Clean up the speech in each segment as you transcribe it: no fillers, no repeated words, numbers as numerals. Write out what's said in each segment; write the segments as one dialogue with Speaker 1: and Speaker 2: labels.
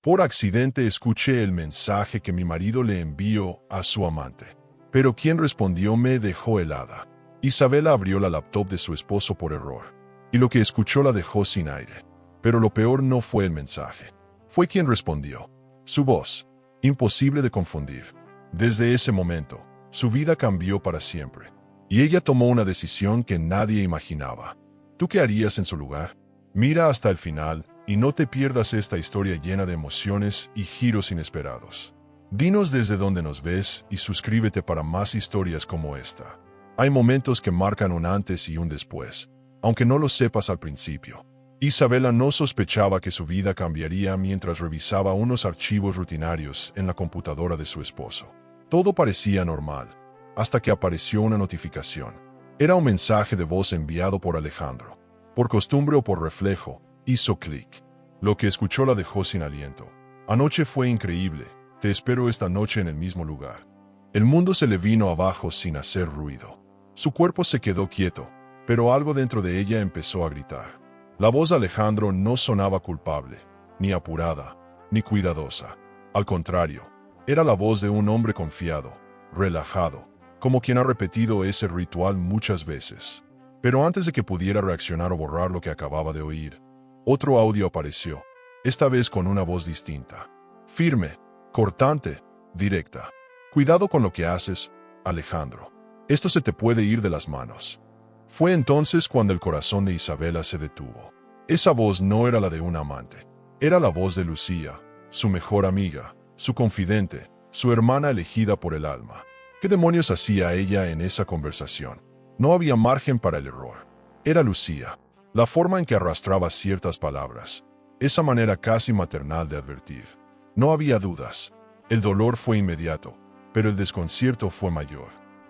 Speaker 1: Por accidente escuché el mensaje que mi marido le envió a su amante. Pero quien respondió me dejó helada. Isabela abrió la laptop de su esposo por error. Y lo que escuchó la dejó sin aire. Pero lo peor no fue el mensaje. Fue quien respondió. Su voz. Imposible de confundir. Desde ese momento, su vida cambió para siempre. Y ella tomó una decisión que nadie imaginaba. ¿Tú qué harías en su lugar? Mira hasta el final y no te pierdas esta historia llena de emociones y giros inesperados. Dinos desde dónde nos ves y suscríbete para más historias como esta. Hay momentos que marcan un antes y un después, aunque no lo sepas al principio. Isabela no sospechaba que su vida cambiaría mientras revisaba unos archivos rutinarios en la computadora de su esposo. Todo parecía normal, hasta que apareció una notificación. Era un mensaje de voz enviado por Alejandro. Por costumbre o por reflejo, hizo clic. Lo que escuchó la dejó sin aliento. Anoche fue increíble. Te espero esta noche en el mismo lugar. El mundo se le vino abajo sin hacer ruido. Su cuerpo se quedó quieto, pero algo dentro de ella empezó a gritar. La voz de Alejandro no sonaba culpable, ni apurada, ni cuidadosa. Al contrario, era la voz de un hombre confiado, relajado, como quien ha repetido ese ritual muchas veces. Pero antes de que pudiera reaccionar o borrar lo que acababa de oír, otro audio apareció, esta vez con una voz distinta. Firme, cortante, directa. Cuidado con lo que haces, Alejandro. Esto se te puede ir de las manos. Fue entonces cuando el corazón de Isabela se detuvo. Esa voz no era la de una amante. Era la voz de Lucía, su mejor amiga, su confidente, su hermana elegida por el alma. ¿Qué demonios hacía ella en esa conversación? No había margen para el error. Era Lucía. La forma en que arrastraba ciertas palabras. Esa manera casi maternal de advertir. No había dudas. El dolor fue inmediato, pero el desconcierto fue mayor.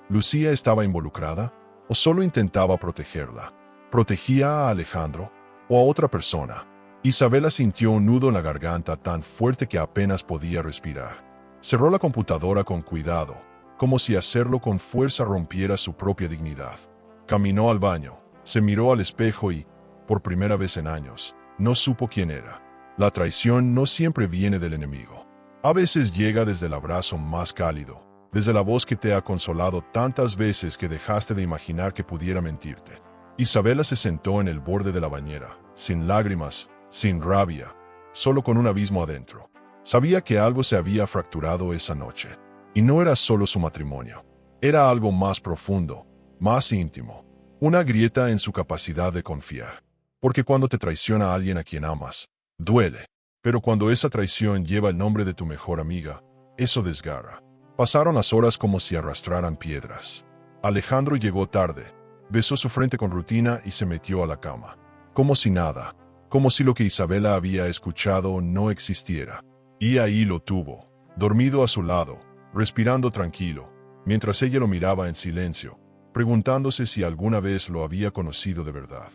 Speaker 1: ¿Lucía estaba involucrada? ¿O solo intentaba protegerla? ¿Protegía a Alejandro? ¿O a otra persona? Isabela sintió un nudo en la garganta tan fuerte que apenas podía respirar. Cerró la computadora con cuidado, como si hacerlo con fuerza rompiera su propia dignidad. Caminó al baño, se miró al espejo y, por primera vez en años, no supo quién era. La traición no siempre viene del enemigo. A veces llega desde el abrazo más cálido, desde la voz que te ha consolado tantas veces que dejaste de imaginar que pudiera mentirte. Isabela se sentó en el borde de la bañera, sin lágrimas, sin rabia, solo con un abismo adentro. Sabía que algo se había fracturado esa noche. Y no era solo su matrimonio. Era algo más profundo, más íntimo. Una grieta en su capacidad de confiar. Porque cuando te traiciona alguien a quien amas, duele. Pero cuando esa traición lleva el nombre de tu mejor amiga, eso desgarra. Pasaron las horas como si arrastraran piedras. Alejandro llegó tarde, besó su frente con rutina y se metió a la cama. Como si nada, como si lo que Isabela había escuchado no existiera. Y ahí lo tuvo, dormido a su lado, respirando tranquilo, mientras ella lo miraba en silencio, preguntándose si alguna vez lo había conocido de verdad.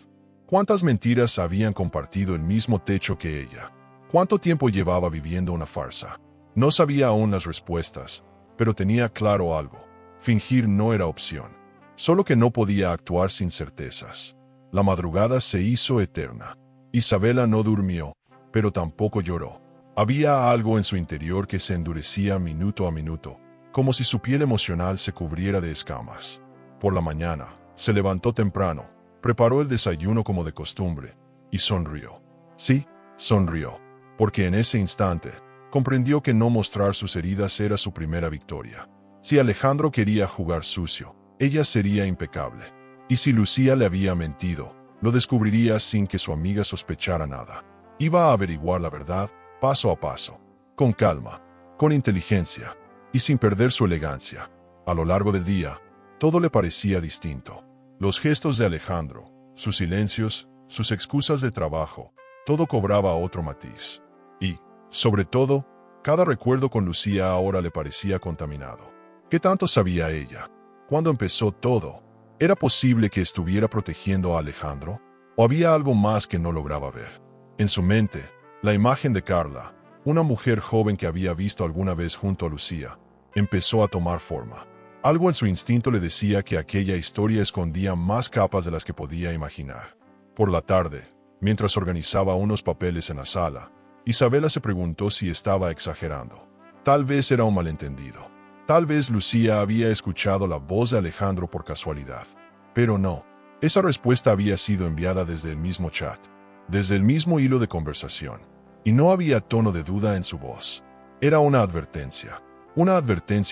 Speaker 1: ¿Cuántas mentiras habían compartido el mismo techo que ella? ¿Cuánto tiempo llevaba viviendo una farsa? No sabía aún las respuestas, pero tenía claro algo. Fingir no era opción. Solo que no podía actuar sin certezas. La madrugada se hizo eterna. Isabela no durmió, pero tampoco lloró. Había algo en su interior que se endurecía minuto a minuto, como si su piel emocional se cubriera de escamas. Por la mañana, se levantó temprano, preparó el desayuno como de costumbre, y sonrió. Sí, sonrió, porque en ese instante, comprendió que no mostrar sus heridas era su primera victoria. Si Alejandro quería jugar sucio, ella sería impecable. Y si Lucía le había mentido, lo descubriría sin que su amiga sospechara nada. Iba a averiguar la verdad, paso a paso, con calma, con inteligencia, y sin perder su elegancia. A lo largo del día, todo le parecía distinto. Los gestos de Alejandro, sus silencios, sus excusas de trabajo, todo cobraba otro matiz. Y, sobre todo, cada recuerdo con Lucía ahora le parecía contaminado. ¿Qué tanto sabía ella? ¿Cuándo empezó todo? ¿Era posible que estuviera protegiendo a Alejandro? ¿O había algo más que no lograba ver? En su mente, la imagen de Carla, una mujer joven que había visto alguna vez junto a Lucía, empezó a tomar forma. Algo en su instinto le decía que aquella historia escondía más capas de las que podía imaginar. Por la tarde, mientras organizaba unos papeles en la sala, Isabela se preguntó si estaba exagerando. Tal vez era un malentendido. Tal vez Lucía había escuchado la voz de Alejandro por casualidad. Pero no. Esa respuesta había sido enviada desde el mismo chat, desde el mismo hilo de conversación. Y no había tono de duda en su voz. Era una advertencia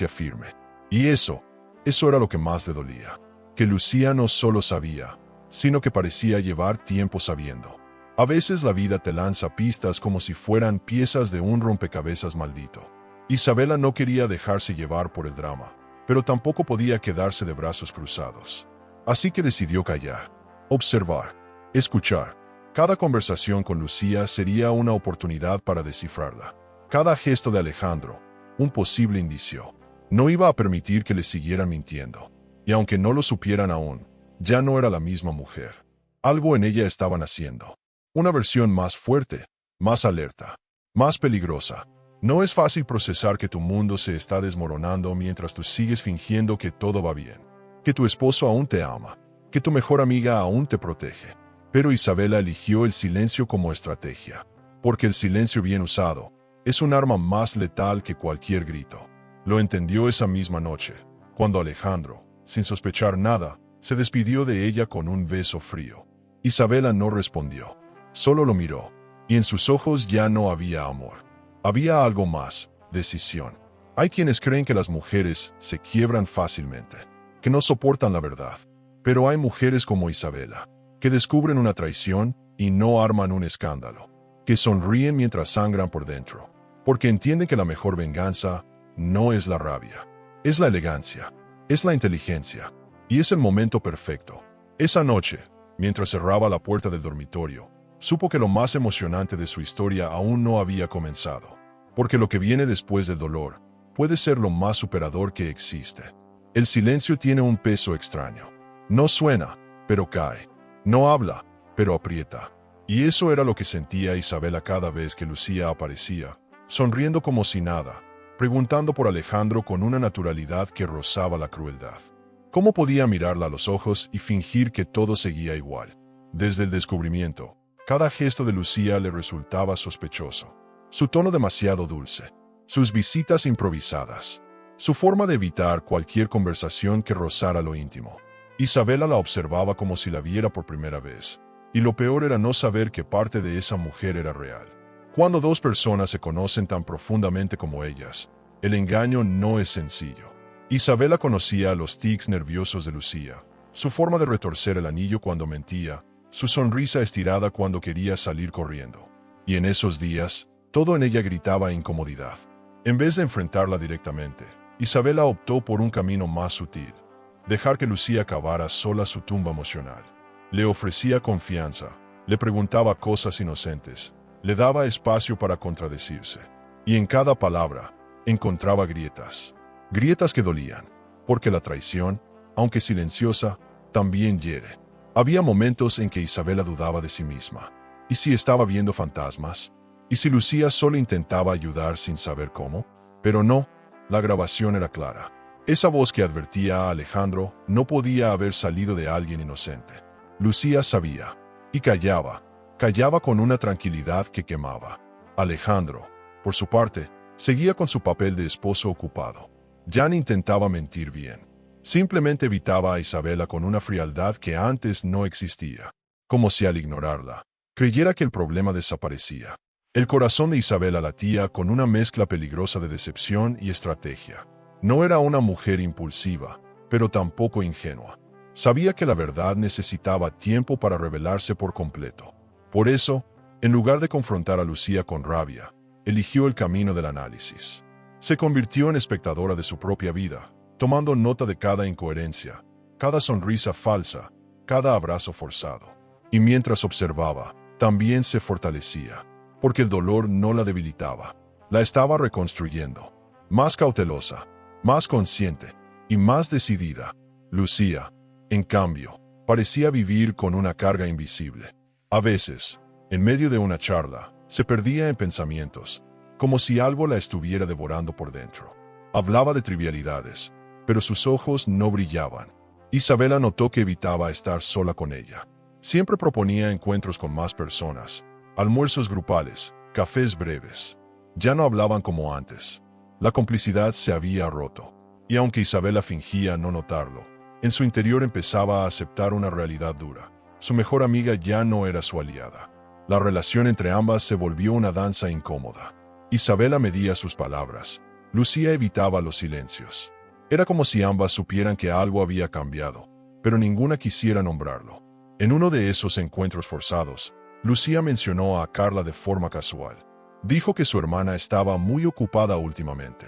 Speaker 1: firme. Y eso era lo que más le dolía. Que Lucía no solo sabía, sino que parecía llevar tiempo sabiendo. A veces la vida te lanza pistas como si fueran piezas de un rompecabezas maldito. Isabela no quería dejarse llevar por el drama, pero tampoco podía quedarse de brazos cruzados. Así que decidió callar, observar, escuchar. Cada conversación con Lucía sería una oportunidad para descifrarla. Cada gesto de Alejandro, un posible indicio. No iba a permitir que le siguieran mintiendo. Y aunque no lo supieran aún, ya no era la misma mujer. Algo en ella estaba naciendo. Una versión más fuerte, más alerta, más peligrosa. No es fácil procesar que tu mundo se está desmoronando mientras tú sigues fingiendo que todo va bien, que tu esposo aún te ama, que tu mejor amiga aún te protege. Pero Isabela eligió el silencio como estrategia, porque el silencio bien usado es un arma más letal que cualquier grito. Lo entendió esa misma noche, cuando Alejandro, sin sospechar nada, se despidió de ella con un beso frío. Isabela no respondió, solo lo miró, y en sus ojos ya no había amor. Había algo más, decisión. Hay quienes creen que las mujeres se quiebran fácilmente, que no soportan la verdad. Pero hay mujeres como Isabela, que descubren una traición y no arman un escándalo, que sonríen mientras sangran por dentro, porque entienden que la mejor venganza no es la rabia, es la elegancia, es la inteligencia, y es el momento perfecto. Esa noche, mientras cerraba la puerta del dormitorio, supo que lo más emocionante de su historia aún no había comenzado, porque lo que viene después del dolor puede ser lo más superador que existe. El silencio tiene un peso extraño. No suena, pero cae. No habla, pero aprieta. Y eso era lo que sentía Isabela cada vez que Lucía aparecía, sonriendo como si nada, preguntando por Alejandro con una naturalidad que rozaba la crueldad. ¿Cómo podía mirarla a los ojos y fingir que todo seguía igual? Desde el descubrimiento, cada gesto de Lucía le resultaba sospechoso. Su tono demasiado dulce, sus visitas improvisadas, su forma de evitar cualquier conversación que rozara lo íntimo. Isabela la observaba como si la viera por primera vez, y lo peor era no saber que parte de esa mujer era real. Cuando dos personas se conocen tan profundamente como ellas, el engaño no es sencillo. Isabela conocía los tics nerviosos de Lucía, su forma de retorcer el anillo cuando mentía, su sonrisa estirada cuando quería salir corriendo. Y en esos días, todo en ella gritaba incomodidad. En vez de enfrentarla directamente, Isabela optó por un camino más sutil. Dejar que Lucía cavara sola su tumba emocional. Le ofrecía confianza, le preguntaba cosas inocentes, le daba espacio para contradecirse. Y en cada palabra, encontraba grietas. Grietas que dolían, porque la traición, aunque silenciosa, también hiere. Había momentos en que Isabela dudaba de sí misma. ¿Y si estaba viendo fantasmas? ¿Y si Lucía solo intentaba ayudar sin saber cómo? Pero no, la grabación era clara. Esa voz que advertía a Alejandro no podía haber salido de alguien inocente. Lucía sabía, y callaba con una tranquilidad que quemaba. Alejandro, por su parte, seguía con su papel de esposo ocupado. Ya no intentaba mentir bien. Simplemente evitaba a Isabela con una frialdad que antes no existía, como si al ignorarla, creyera que el problema desaparecía. El corazón de Isabela latía con una mezcla peligrosa de decepción y estrategia. No era una mujer impulsiva, pero tampoco ingenua. Sabía que la verdad necesitaba tiempo para revelarse por completo. Por eso, en lugar de confrontar a Lucía con rabia, eligió el camino del análisis. Se convirtió en espectadora de su propia vida, tomando nota de cada incoherencia, cada sonrisa falsa, cada abrazo forzado. Y mientras observaba, también se fortalecía, porque el dolor no la debilitaba, la estaba reconstruyendo. Más cautelosa, más consciente y más decidida, Lucía, en cambio, parecía vivir con una carga invisible. A veces, en medio de una charla, se perdía en pensamientos, como si algo la estuviera devorando por dentro. Hablaba de trivialidades, pero sus ojos no brillaban. Isabela notó que evitaba estar sola con ella. Siempre proponía encuentros con más personas, almuerzos grupales, cafés breves. Ya no hablaban como antes. La complicidad se había roto. Y aunque Isabela fingía no notarlo, en su interior empezaba a aceptar una realidad dura. Su mejor amiga ya no era su aliada. La relación entre ambas se volvió una danza incómoda. Isabela medía sus palabras. Lucía evitaba los silencios. Era como si ambas supieran que algo había cambiado, pero ninguna quisiera nombrarlo. En uno de esos encuentros forzados, Lucía mencionó a Carla de forma casual. Dijo que su hermana estaba muy ocupada últimamente.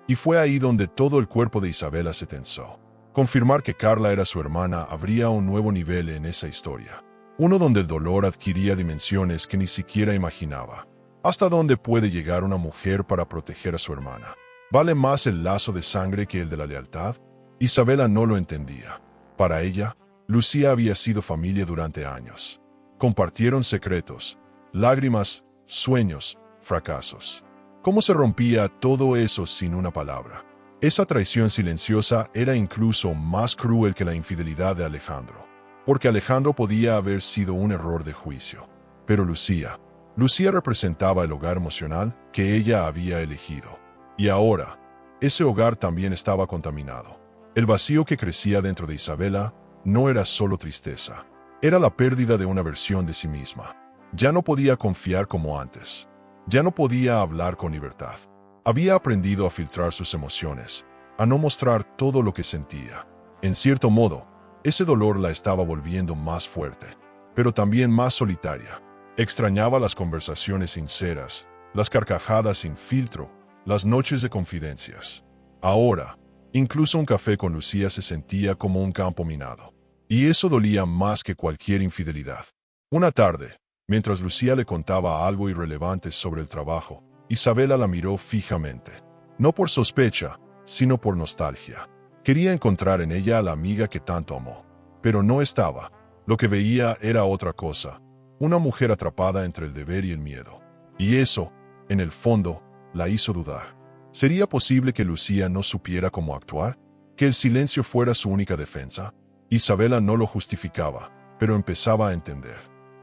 Speaker 1: Y fue ahí donde todo el cuerpo de Isabela se tensó. Confirmar que Carla era su hermana abría un nuevo nivel en esa historia. Uno donde el dolor adquiría dimensiones que ni siquiera imaginaba. ¿Hasta dónde puede llegar una mujer para proteger a su hermana? ¿Vale más el lazo de sangre que el de la lealtad? Isabela no lo entendía. Para ella, Lucía había sido familia durante años. Compartieron secretos, lágrimas, sueños, fracasos. ¿Cómo se rompía todo eso sin una palabra? Esa traición silenciosa era incluso más cruel que la infidelidad de Alejandro. Porque Alejandro podía haber sido un error de juicio. Pero Lucía representaba el hogar emocional que ella había elegido. Y ahora, ese hogar también estaba contaminado. El vacío que crecía dentro de Isabela no era solo tristeza. Era la pérdida de una versión de sí misma. Ya no podía confiar como antes. Ya no podía hablar con libertad. Había aprendido a filtrar sus emociones, a no mostrar todo lo que sentía. En cierto modo, ese dolor la estaba volviendo más fuerte, pero también más solitaria. Extrañaba las conversaciones sinceras, las carcajadas sin filtro, las noches de confidencias. Ahora, incluso un café con Lucía se sentía como un campo minado. Y eso dolía más que cualquier infidelidad. Una tarde, mientras Lucía le contaba algo irrelevante sobre el trabajo, Isabela la miró fijamente. No por sospecha, sino por nostalgia. Quería encontrar en ella a la amiga que tanto amó. Pero no estaba. Lo que veía era otra cosa. Una mujer atrapada entre el deber y el miedo. Y eso, en el fondo, la hizo dudar. ¿Sería posible que Lucía no supiera cómo actuar? ¿Que el silencio fuera su única defensa? Isabela no lo justificaba, pero empezaba a entender.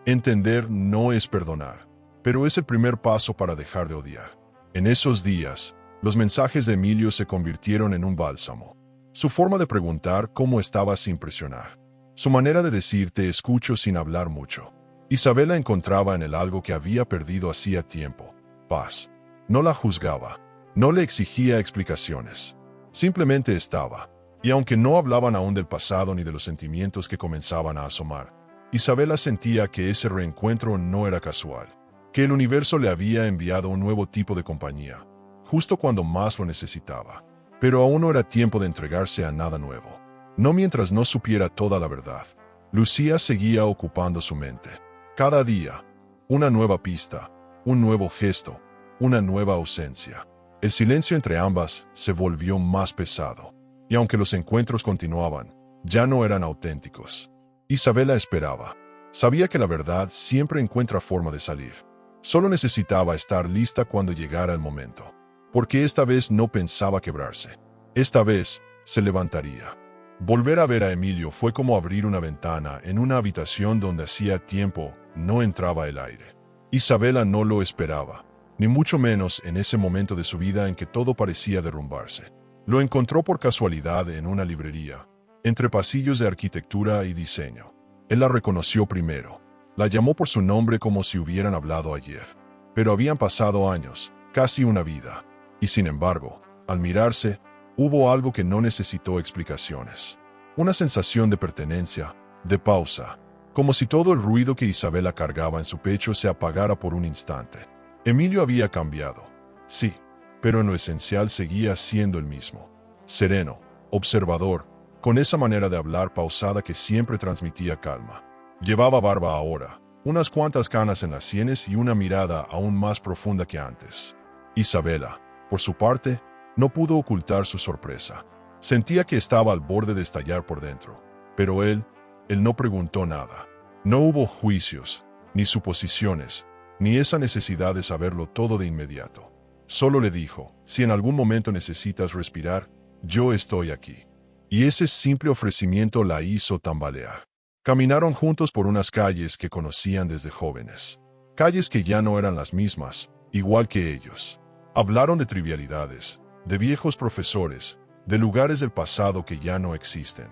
Speaker 1: Entender no es perdonar, pero es el primer paso para dejar de odiar. En esos días, los mensajes de Emilio se convirtieron en un bálsamo. Su forma de preguntar cómo estabas sin presionar. Su manera de decir te escucho sin hablar mucho. Isabela encontraba en él algo que había perdido hacía tiempo. Paz. No la juzgaba. No le exigía explicaciones. Simplemente estaba. Y aunque no hablaban aún del pasado ni de los sentimientos que comenzaban a asomar, Isabela sentía que ese reencuentro no era casual. Que el universo le había enviado un nuevo tipo de compañía, justo cuando más lo necesitaba. Pero aún no era tiempo de entregarse a nada nuevo. No mientras no supiera toda la verdad. Lucía seguía ocupando su mente. Cada día, una nueva pista, un nuevo gesto, una nueva ausencia. El silencio entre ambas se volvió más pesado. Y aunque los encuentros continuaban, ya no eran auténticos. Isabela esperaba. Sabía que la verdad siempre encuentra forma de salir. Solo necesitaba estar lista cuando llegara el momento. Porque esta vez no pensaba quebrarse. Esta vez se levantaría. Volver a ver a Emilio fue como abrir una ventana en una habitación donde hacía tiempo no entraba el aire. Isabela no lo esperaba, ni mucho menos en ese momento de su vida en que todo parecía derrumbarse. Lo encontró por casualidad en una librería, entre pasillos de arquitectura y diseño. Él la reconoció primero. La llamó por su nombre como si hubieran hablado ayer. Pero habían pasado años, casi una vida. Y sin embargo, al mirarse, hubo algo que no necesitó explicaciones. Una sensación de pertenencia, de pausa, como si todo el ruido que Isabela cargaba en su pecho se apagara por un instante. Emilio había cambiado. Sí, pero en lo esencial seguía siendo el mismo. Sereno, observador, con esa manera de hablar pausada que siempre transmitía calma. Llevaba barba ahora, unas cuantas canas en las sienes y una mirada aún más profunda que antes. Isabela, por su parte, no pudo ocultar su sorpresa. Sentía que estaba al borde de estallar por dentro. Pero él no preguntó nada. No hubo juicios, ni suposiciones, ni esa necesidad de saberlo todo de inmediato. Solo le dijo, si en algún momento necesitas respirar, yo estoy aquí. Y ese simple ofrecimiento la hizo tambalear. Caminaron juntos por unas calles que conocían desde jóvenes. calles que ya no eran las mismas, igual que ellos. Hablaron de trivialidades, de viejos profesores, de lugares del pasado que ya no existen.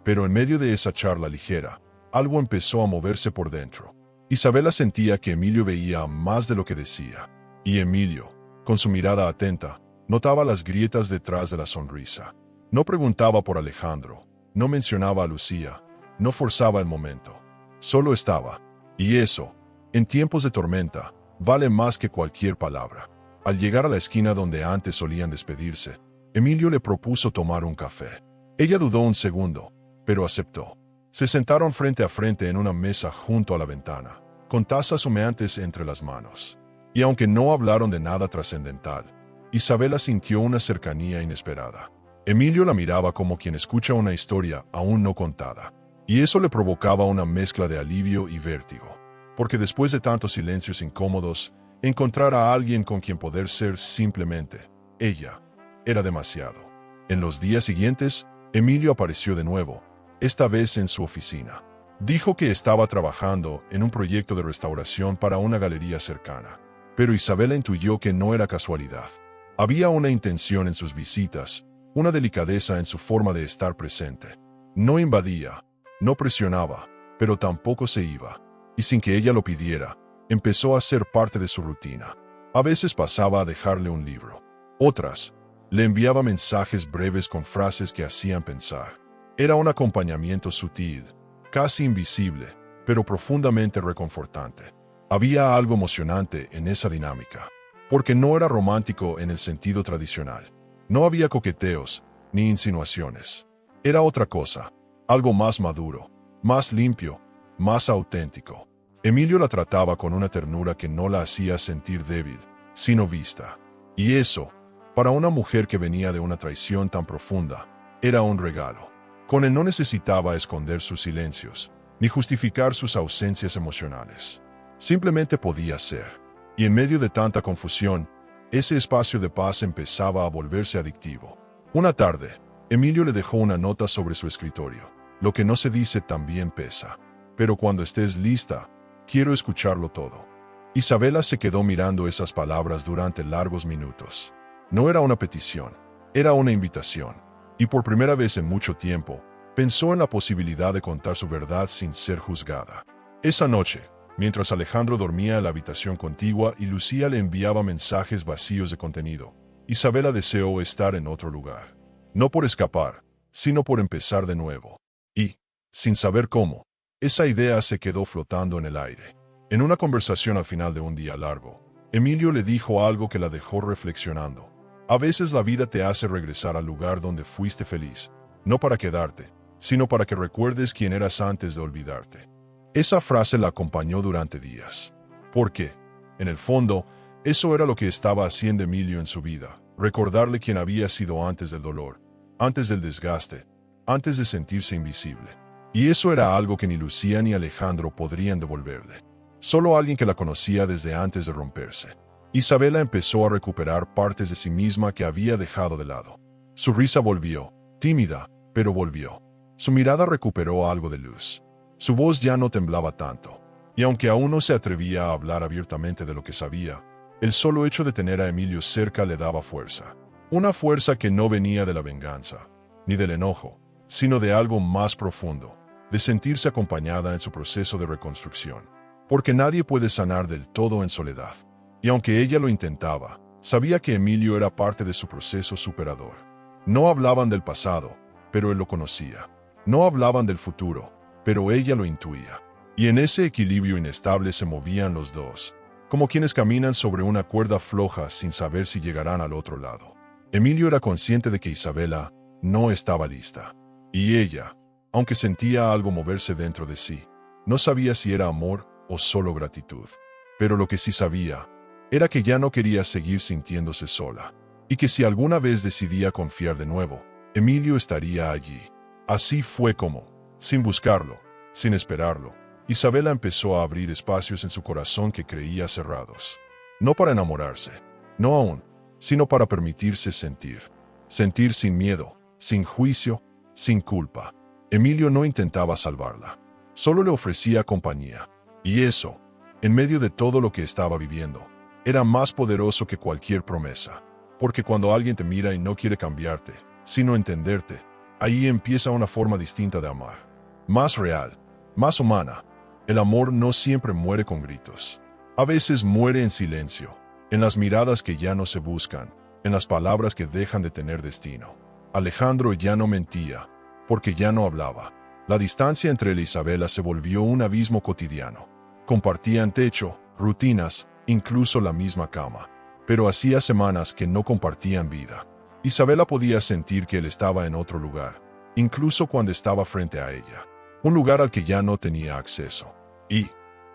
Speaker 1: Pero en medio de esa charla ligera, algo empezó a moverse por dentro. Isabela sentía que Emilio veía más de lo que decía. Y Emilio, con su mirada atenta, notaba las grietas detrás de la sonrisa. No preguntaba por Alejandro, no mencionaba a Lucía, no forzaba el momento. Solo estaba. Y eso, en tiempos de tormenta, vale más que cualquier palabra. Al llegar a la esquina donde antes solían despedirse, Emilio le propuso tomar un café. Ella dudó un segundo, pero aceptó. Se sentaron frente a frente en una mesa junto a la ventana, con tazas humeantes entre las manos. Y aunque no hablaron de nada trascendental, Isabela sintió una cercanía inesperada. Emilio la miraba como quien escucha una historia aún no contada, y eso le provocaba una mezcla de alivio y vértigo, porque después de tantos silencios incómodos, encontrar a alguien con quien poder ser simplemente ella era demasiado. En los días siguientes, Emilio apareció de nuevo, esta vez en su oficina. Dijo que estaba trabajando en un proyecto de restauración para una galería cercana, pero Isabela intuyó que no era casualidad. Había una intención en sus visitas, una delicadeza en su forma de estar presente. No invadía, no presionaba, pero tampoco se iba, y sin que ella lo pidiera, empezó a ser parte de su rutina. A veces pasaba a dejarle un libro. Otras, le enviaba mensajes breves con frases que hacían pensar. Era un acompañamiento sutil, casi invisible, pero profundamente reconfortante. Había algo emocionante en esa dinámica, porque no era romántico en el sentido tradicional. No había coqueteos, ni insinuaciones. Era otra cosa, algo más maduro, más limpio, más auténtico. Emilio la trataba con una ternura que no la hacía sentir débil, sino vista. Y eso, para una mujer que venía de una traición tan profunda, era un regalo. Con él no necesitaba esconder sus silencios, ni justificar sus ausencias emocionales. Simplemente podía ser. Y en medio de tanta confusión, ese espacio de paz empezaba a volverse adictivo. Una tarde, Emilio le dejó una nota sobre su escritorio. Lo que no se dice también pesa. Pero cuando estés lista, quiero escucharlo todo. Isabela se quedó mirando esas palabras durante largos minutos. No era una petición, era una invitación. Y por primera vez en mucho tiempo, pensó en la posibilidad de contar su verdad sin ser juzgada. Esa noche, mientras Alejandro dormía en la habitación contigua y Lucía le enviaba mensajes vacíos de contenido, Isabela deseó estar en otro lugar. No por escapar, sino por empezar de nuevo. Y, sin saber cómo, esa idea se quedó flotando en el aire. En una conversación al final de un día largo, Emilio le dijo algo que la dejó reflexionando. A veces la vida te hace regresar al lugar donde fuiste feliz, no para quedarte, sino para que recuerdes quién eras antes de olvidarte. Esa frase la acompañó durante días. Porque, en el fondo, eso era lo que estaba haciendo Emilio en su vida, recordarle quién había sido antes del dolor, antes del desgaste, antes de sentirse invisible. Y eso era algo que ni Lucía ni Alejandro podrían devolverle. Solo alguien que la conocía desde antes de romperse. Isabela empezó a recuperar partes de sí misma que había dejado de lado. Su risa volvió, tímida, pero volvió. Su mirada recuperó algo de luz. Su voz ya no temblaba tanto. Y aunque aún no se atrevía a hablar abiertamente de lo que sabía, el solo hecho de tener a Emilio cerca le daba fuerza. Una fuerza que no venía de la venganza, ni del enojo, sino de algo más profundo, de sentirse acompañada en su proceso de reconstrucción. Porque nadie puede sanar del todo en soledad. Y aunque ella lo intentaba, sabía que Emilio era parte de su proceso superador. No hablaban del pasado, pero él lo conocía. No hablaban del futuro, pero ella lo intuía. Y en ese equilibrio inestable se movían los dos, como quienes caminan sobre una cuerda floja sin saber si llegarán al otro lado. Emilio era consciente de que Isabela no estaba lista. Y ella, aunque sentía algo moverse dentro de sí, no sabía si era amor o solo gratitud. Pero lo que sí sabía era que ya no quería seguir sintiéndose sola, y que si alguna vez decidía confiar de nuevo, Emilio estaría allí. Así fue como, sin buscarlo, sin esperarlo, Isabela empezó a abrir espacios en su corazón que creía cerrados. No para enamorarse, no aún, sino para permitirse sentir. Sentir sin miedo, sin juicio, sin culpa. Emilio no intentaba salvarla, solo le ofrecía compañía. Y eso en medio de todo lo que estaba viviendo, era más poderoso que cualquier promesa. Porque cuando alguien te mira y no quiere cambiarte, sino entenderte, ahí empieza una forma distinta de amar. Más real, más humana. El amor no siempre muere con gritos. A veces muere en silencio, en las miradas que ya no se buscan, en las palabras que dejan de tener destino. Alejandro ya no mentía, porque ya no hablaba. La distancia entre él y Isabela se volvió un abismo cotidiano. Compartían techo, rutinas, incluso la misma cama. Pero hacía semanas que no compartían vida. Isabela podía sentir que él estaba en otro lugar, incluso cuando estaba frente a ella. Un lugar al que ya no tenía acceso. Y,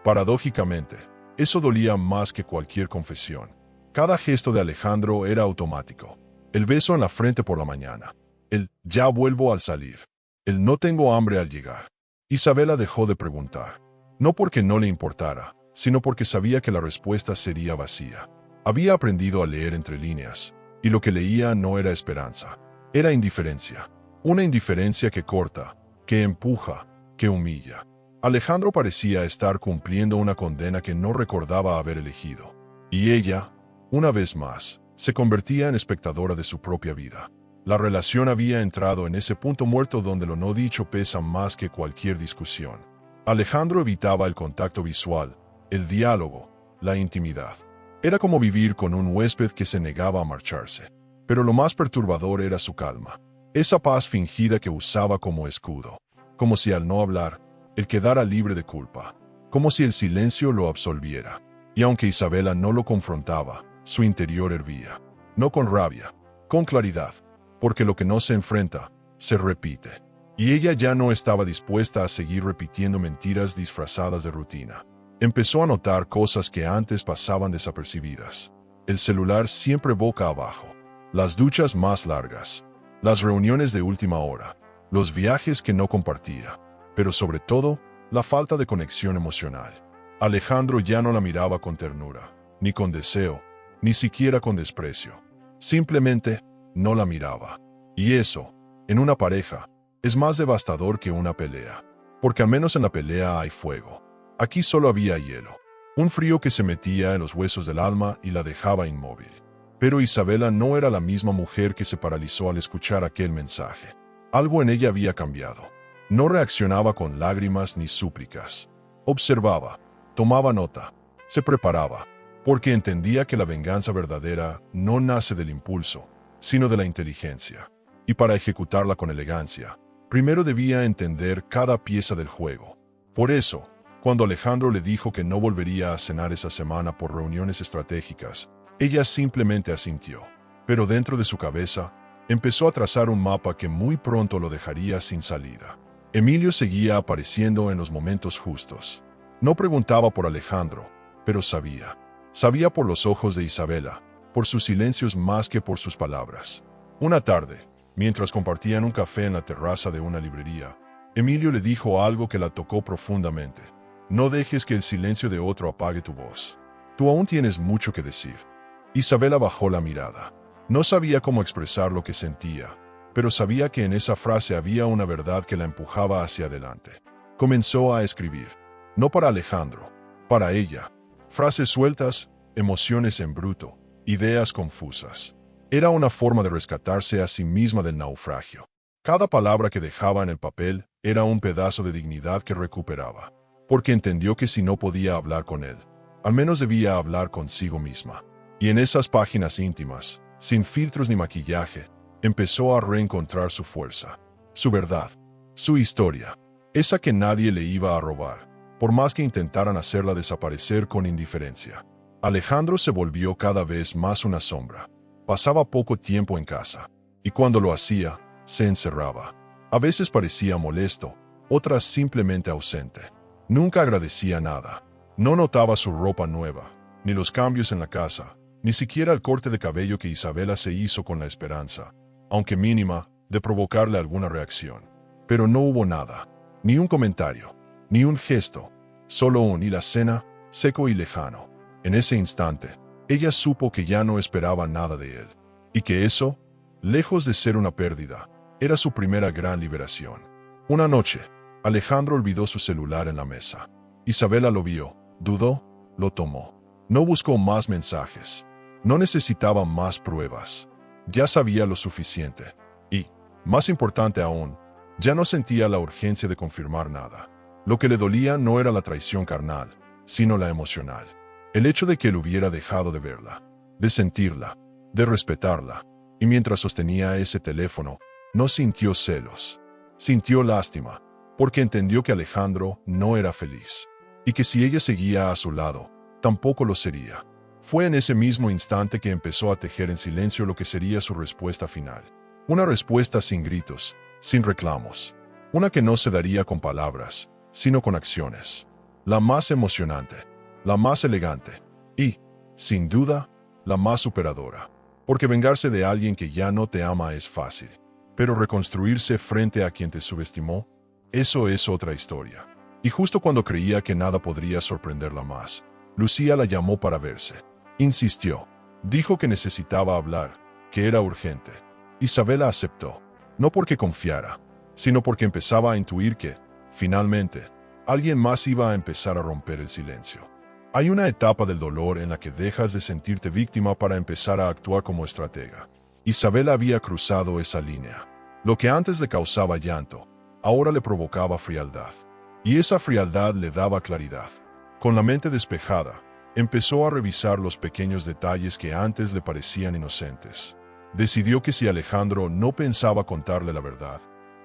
Speaker 1: paradójicamente, eso dolía más que cualquier confesión. Cada gesto de Alejandro era automático. El beso en la frente por la mañana. El "ya vuelvo al salir". El "no tengo hambre" al llegar. Isabela dejó de preguntar. No porque no le importara, sino porque sabía que la respuesta sería vacía. Había aprendido a leer entre líneas, y lo que leía no era esperanza. Era indiferencia. Una indiferencia que corta, que empuja, que humilla. Alejandro parecía estar cumpliendo una condena que no recordaba haber elegido. Y ella, una vez más, se convertía en espectadora de su propia vida. La relación había entrado en ese punto muerto donde lo no dicho pesa más que cualquier discusión. Alejandro evitaba el contacto visual, el diálogo, la intimidad. Era como vivir con un huésped que se negaba a marcharse. Pero lo más perturbador era su calma. Esa paz fingida que usaba como escudo. Como si al no hablar, él quedara libre de culpa. Como si el silencio lo absolviera. Y aunque Isabela no lo confrontaba, su interior hervía. No con rabia, con claridad. Porque lo que no se enfrenta, se repite. Y ella ya no estaba dispuesta a seguir repitiendo mentiras disfrazadas de rutina. Empezó a notar cosas que antes pasaban desapercibidas. El celular siempre boca abajo. Las duchas más largas. Las reuniones de última hora. Los viajes que no compartía. Pero sobre todo, la falta de conexión emocional. Alejandro ya no la miraba con ternura, ni con deseo, ni siquiera con desprecio. Simplemente, no la miraba. Y eso, en una pareja, es más devastador que una pelea. Porque al menos en la pelea hay fuego. Aquí solo había hielo. Un frío que se metía en los huesos del alma y la dejaba inmóvil. Pero Isabela no era la misma mujer que se paralizó al escuchar aquel mensaje. Algo en ella había cambiado. No reaccionaba con lágrimas ni súplicas. Observaba, tomaba nota, se preparaba, porque entendía que la venganza verdadera no nace del impulso, sino de la inteligencia. Y para ejecutarla con elegancia, primero debía entender cada pieza del juego. Por eso, cuando Alejandro le dijo que no volvería a cenar esa semana por reuniones estratégicas, ella simplemente asintió. Pero dentro de su cabeza, empezó a trazar un mapa que muy pronto lo dejaría sin salida. Emilio seguía apareciendo en los momentos justos. No preguntaba por Alejandro, pero sabía. Sabía por los ojos de Isabela, por sus silencios más que por sus palabras. Una tarde, mientras compartían un café en la terraza de una librería, Emilio le dijo algo que la tocó profundamente. No dejes que el silencio de otro apague tu voz. Tú aún tienes mucho que decir. Isabela bajó la mirada. No sabía cómo expresar lo que sentía, pero sabía que en esa frase había una verdad que la empujaba hacia adelante. Comenzó a escribir. No para Alejandro, para ella. Frases sueltas, emociones en bruto, ideas confusas. Era una forma de rescatarse a sí misma del naufragio. Cada palabra que dejaba en el papel era un pedazo de dignidad que recuperaba, porque entendió que si no podía hablar con él, al menos debía hablar consigo misma. Y en esas páginas íntimas, sin filtros ni maquillaje, empezó a reencontrar su fuerza, su verdad, su historia, esa que nadie le iba a robar, por más que intentaran hacerla desaparecer con indiferencia. Alejandro se volvió cada vez más una sombra. Pasaba poco tiempo en casa, y cuando lo hacía, se encerraba. A veces parecía molesto, otras simplemente ausente. Nunca agradecía nada. No notaba su ropa nueva, ni los cambios en la casa, ni siquiera el corte de cabello que Isabela se hizo con la esperanza, aunque mínima, de provocarle alguna reacción. Pero no hubo nada, ni un comentario, ni un gesto, solo un "y la cena", seco y lejano. En ese instante, ella supo que ya no esperaba nada de él, y que eso, lejos de ser una pérdida, era su primera gran liberación. Una noche, Alejandro olvidó su celular en la mesa. Isabela lo vio, dudó, lo tomó. No buscó más mensajes. No necesitaba más pruebas. Ya sabía lo suficiente. Y, más importante aún, ya no sentía la urgencia de confirmar nada. Lo que le dolía no era la traición carnal, sino la emocional. El hecho de que él hubiera dejado de verla, de sentirla, de respetarla. Y mientras sostenía ese teléfono, no sintió celos. Sintió lástima, porque entendió que Alejandro no era feliz. Y que si ella seguía a su lado, tampoco lo sería. Fue en ese mismo instante que empezó a tejer en silencio lo que sería su respuesta final. Una respuesta sin gritos, sin reclamos. Una que no se daría con palabras, sino con acciones. La más emocionante, la más elegante y, sin duda, la más superadora. Porque vengarse de alguien que ya no te ama es fácil. Pero reconstruirse frente a quien te subestimó, eso es otra historia. Y justo cuando creía que nada podría sorprenderla más, Lucía la llamó para verse. Insistió. Dijo que necesitaba hablar, que era urgente. Isabela aceptó. No porque confiara, sino porque empezaba a intuir que, finalmente, alguien más iba a empezar a romper el silencio. Hay una etapa del dolor en la que dejas de sentirte víctima para empezar a actuar como estratega. Isabela había cruzado esa línea. Lo que antes le causaba llanto, ahora le provocaba frialdad. Y esa frialdad le daba claridad. Con la mente despejada, empezó a revisar los pequeños detalles que antes le parecían inocentes. Decidió que si Alejandro no pensaba contarle la verdad,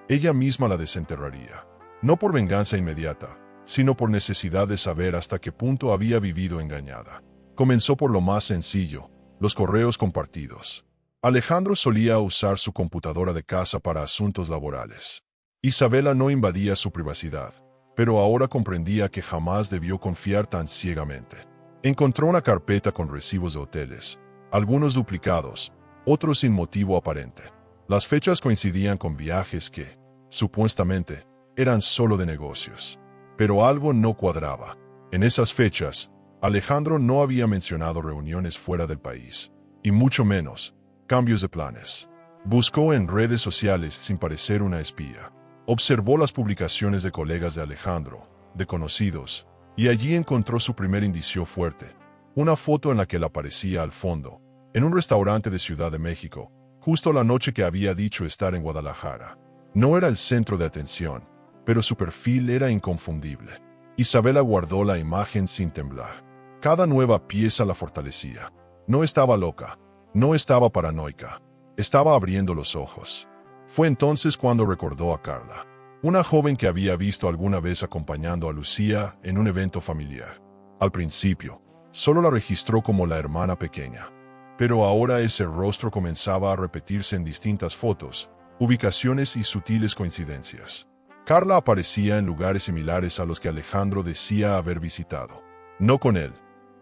Speaker 1: ella misma la desenterraría. No por venganza inmediata, sino por necesidad de saber hasta qué punto había vivido engañada. Comenzó por lo más sencillo, los correos compartidos. Alejandro solía usar su computadora de casa para asuntos laborales. Isabela no invadía su privacidad, pero ahora comprendía que jamás debió confiar tan ciegamente. Encontró una carpeta con recibos de hoteles, algunos duplicados, otros sin motivo aparente. Las fechas coincidían con viajes que, supuestamente, eran solo de negocios. Pero algo no cuadraba. En esas fechas, Alejandro no había mencionado reuniones fuera del país, y mucho menos, cambios de planes. Buscó en redes sociales sin parecer una espía. Observó las publicaciones de colegas de Alejandro, de conocidos, y allí encontró su primer indicio fuerte. Una foto en la que él aparecía al fondo, en un restaurante de Ciudad de México, justo la noche que había dicho estar en Guadalajara. No era el centro de atención, pero su perfil era inconfundible. Isabela guardó la imagen sin temblar. Cada nueva pieza la fortalecía. No estaba loca, no estaba paranoica, estaba abriendo los ojos. Fue entonces cuando recordó a Carla, una joven que había visto alguna vez acompañando a Lucía en un evento familiar. Al principio, solo la registró como la hermana pequeña, pero ahora ese rostro comenzaba a repetirse en distintas fotos, ubicaciones y sutiles coincidencias. Carla aparecía en lugares similares a los que Alejandro decía haber visitado. No con él,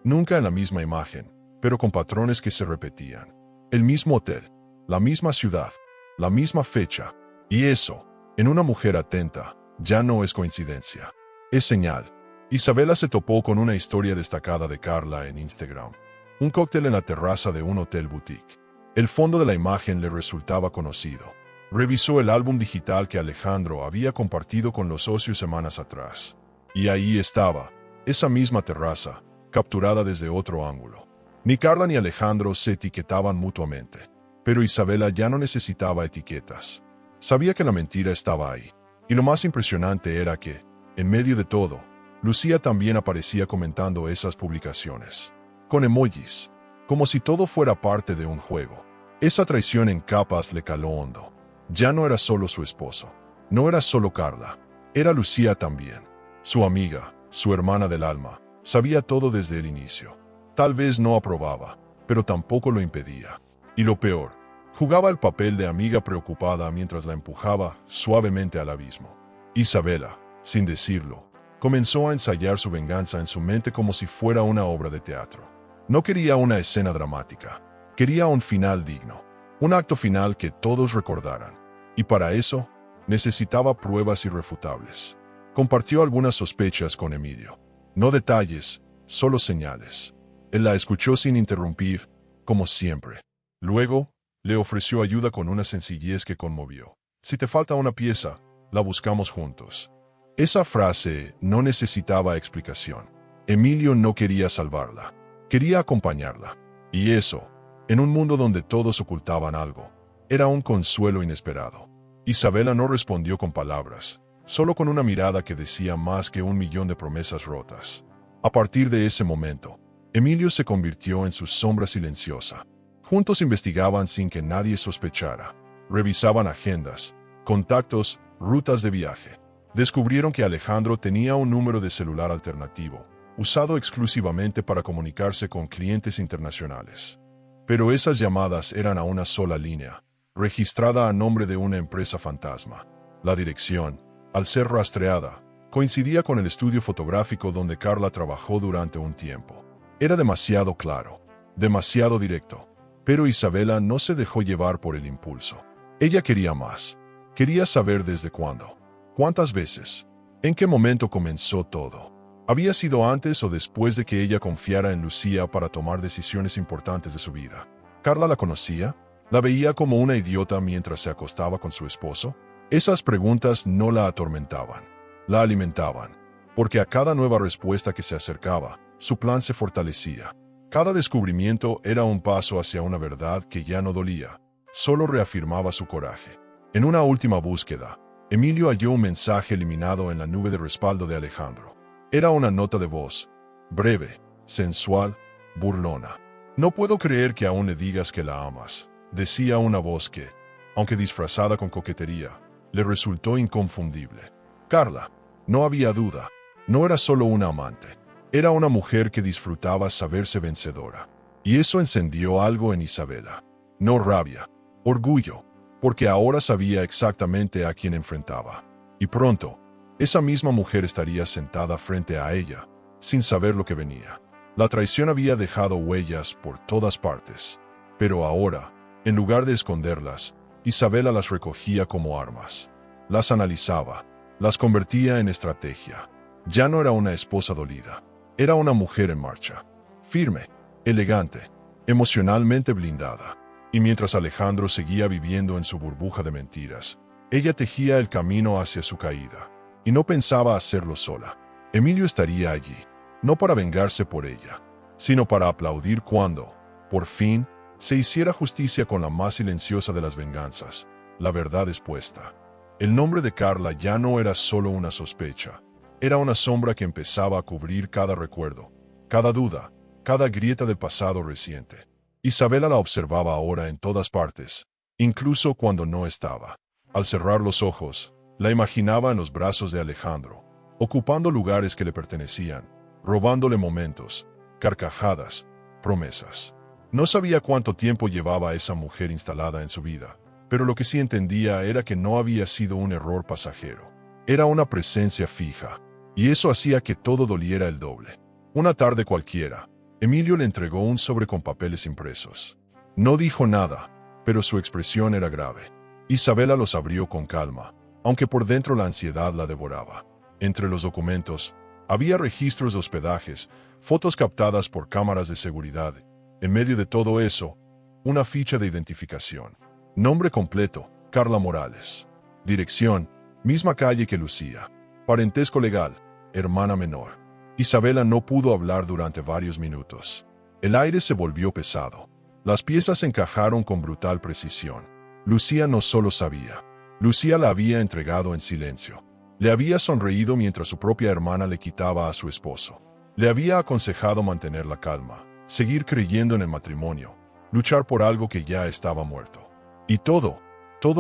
Speaker 1: nunca en la misma imagen, pero con patrones que se repetían. El mismo hotel, la misma ciudad, la misma fecha, y eso, en una mujer atenta, ya no es coincidencia. Es señal. Isabela se topó con una historia destacada de Carla en Instagram. Un cóctel en la terraza de un hotel boutique. El fondo de la imagen le resultaba conocido. Revisó el álbum digital que Alejandro había compartido con los socios semanas atrás. Y ahí estaba, esa misma terraza, capturada desde otro ángulo. Ni Carla ni Alejandro se etiquetaban mutuamente. Pero Isabela ya no necesitaba etiquetas. Sabía que la mentira estaba ahí. Y lo más impresionante era que, en medio de todo, Lucía también aparecía comentando esas publicaciones. Con emojis. Como si todo fuera parte de un juego. Esa traición en capas le caló hondo. Ya no era solo su esposo. No era solo Carla. Era Lucía también. Su amiga, su hermana del alma. Sabía todo desde el inicio. Tal vez no aprobaba, pero tampoco lo impedía. Y lo peor, jugaba el papel de amiga preocupada mientras la empujaba suavemente al abismo. Isabela, sin decirlo, comenzó a ensayar su venganza en su mente como si fuera una obra de teatro. No quería una escena dramática, quería un final digno, un acto final que todos recordaran. Y para eso, necesitaba pruebas irrefutables. Compartió algunas sospechas con Emilio. No detalles, solo señales. Él la escuchó sin interrumpir, como siempre. Luego, le ofreció ayuda con una sencillez que conmovió. Si te falta una pieza, la buscamos juntos. Esa frase no necesitaba explicación. Emilio no quería salvarla, quería acompañarla. Y eso, en un mundo donde todos ocultaban algo, era un consuelo inesperado. Isabela no respondió con palabras, solo con una mirada que decía más que 1.000.000 de promesas rotas. A partir de ese momento, Emilio se convirtió en su sombra silenciosa. Juntos investigaban sin que nadie sospechara. Revisaban agendas, contactos, rutas de viaje. Descubrieron que Alejandro tenía un número de celular alternativo, usado exclusivamente para comunicarse con clientes internacionales. Pero esas llamadas eran a una sola línea, registrada a nombre de una empresa fantasma. La dirección, al ser rastreada, coincidía con el estudio fotográfico donde Carla trabajó durante un tiempo. Era demasiado claro, demasiado directo, pero Isabela no se dejó llevar por el impulso. Ella quería más. Quería saber desde cuándo, cuántas veces, en qué momento comenzó todo. ¿Había sido antes o después de que ella confiara en Lucía para tomar decisiones importantes de su vida? ¿Carla la conocía? ¿La veía como una idiota mientras se acostaba con su esposo? Esas preguntas no la atormentaban, la alimentaban, porque a cada nueva respuesta que se acercaba, su plan se fortalecía. Cada descubrimiento era un paso hacia una verdad que ya no dolía, solo reafirmaba su coraje. En una última búsqueda, Emilio halló un mensaje eliminado en la nube de respaldo de Alejandro. Era una nota de voz, breve, sensual, burlona. «No puedo creer que aún le digas que la amas», decía una voz que, aunque disfrazada con coquetería, le resultó inconfundible. Carla, no había duda, no era solo una amante. Era una mujer que disfrutaba saberse vencedora. Y eso encendió algo en Isabela. No rabia, orgullo, porque ahora sabía exactamente a quién enfrentaba. Y pronto, esa misma mujer estaría sentada frente a ella, sin saber lo que venía. La traición había dejado huellas por todas partes. Pero ahora, en lugar de esconderlas, Isabela las recogía como armas. Las analizaba, las convertía en estrategia. Ya no era una esposa dolida, era una mujer en marcha. Firme, elegante, emocionalmente blindada. Y mientras Alejandro seguía viviendo en su burbuja de mentiras, ella tejía el camino hacia su caída. Y no pensaba hacerlo sola. Emilio estaría allí, no para vengarse por ella, sino para aplaudir cuando, por fin, se hiciera justicia con la más silenciosa de las venganzas, la verdad expuesta. El nombre de Carla ya no era solo una sospecha, era una sombra que empezaba a cubrir cada recuerdo, cada duda, cada grieta del pasado reciente. Isabela la observaba ahora en todas partes, incluso cuando no estaba. Al cerrar los ojos, la imaginaba en los brazos de Alejandro, ocupando lugares que le pertenecían, robándole momentos, carcajadas, promesas. No sabía cuánto tiempo llevaba esa mujer instalada en su vida, pero lo que sí entendía era que no había sido un error pasajero. Era una presencia fija, y eso hacía que todo doliera el doble. Una tarde cualquiera, Emilio le entregó un sobre con papeles impresos. No dijo nada, pero su expresión era grave. Isabela los abrió con calma, aunque por dentro la ansiedad la devoraba. Entre los documentos, había registros de hospedajes, fotos captadas por cámaras de seguridad. En medio de todo eso, una ficha de identificación. Nombre completo, Carla Morales. Dirección, misma calle que Lucía. Parentesco legal, hermana menor. Isabela no pudo hablar durante varios minutos. El aire se volvió pesado. Las piezas encajaron con brutal precisión. Lucía no solo sabía. Lucía la había entregado en silencio. Le había sonreído mientras su propia hermana le quitaba a su esposo. Le había aconsejado mantener la calma, seguir creyendo en el matrimonio, luchar por algo que ya estaba muerto. Y todo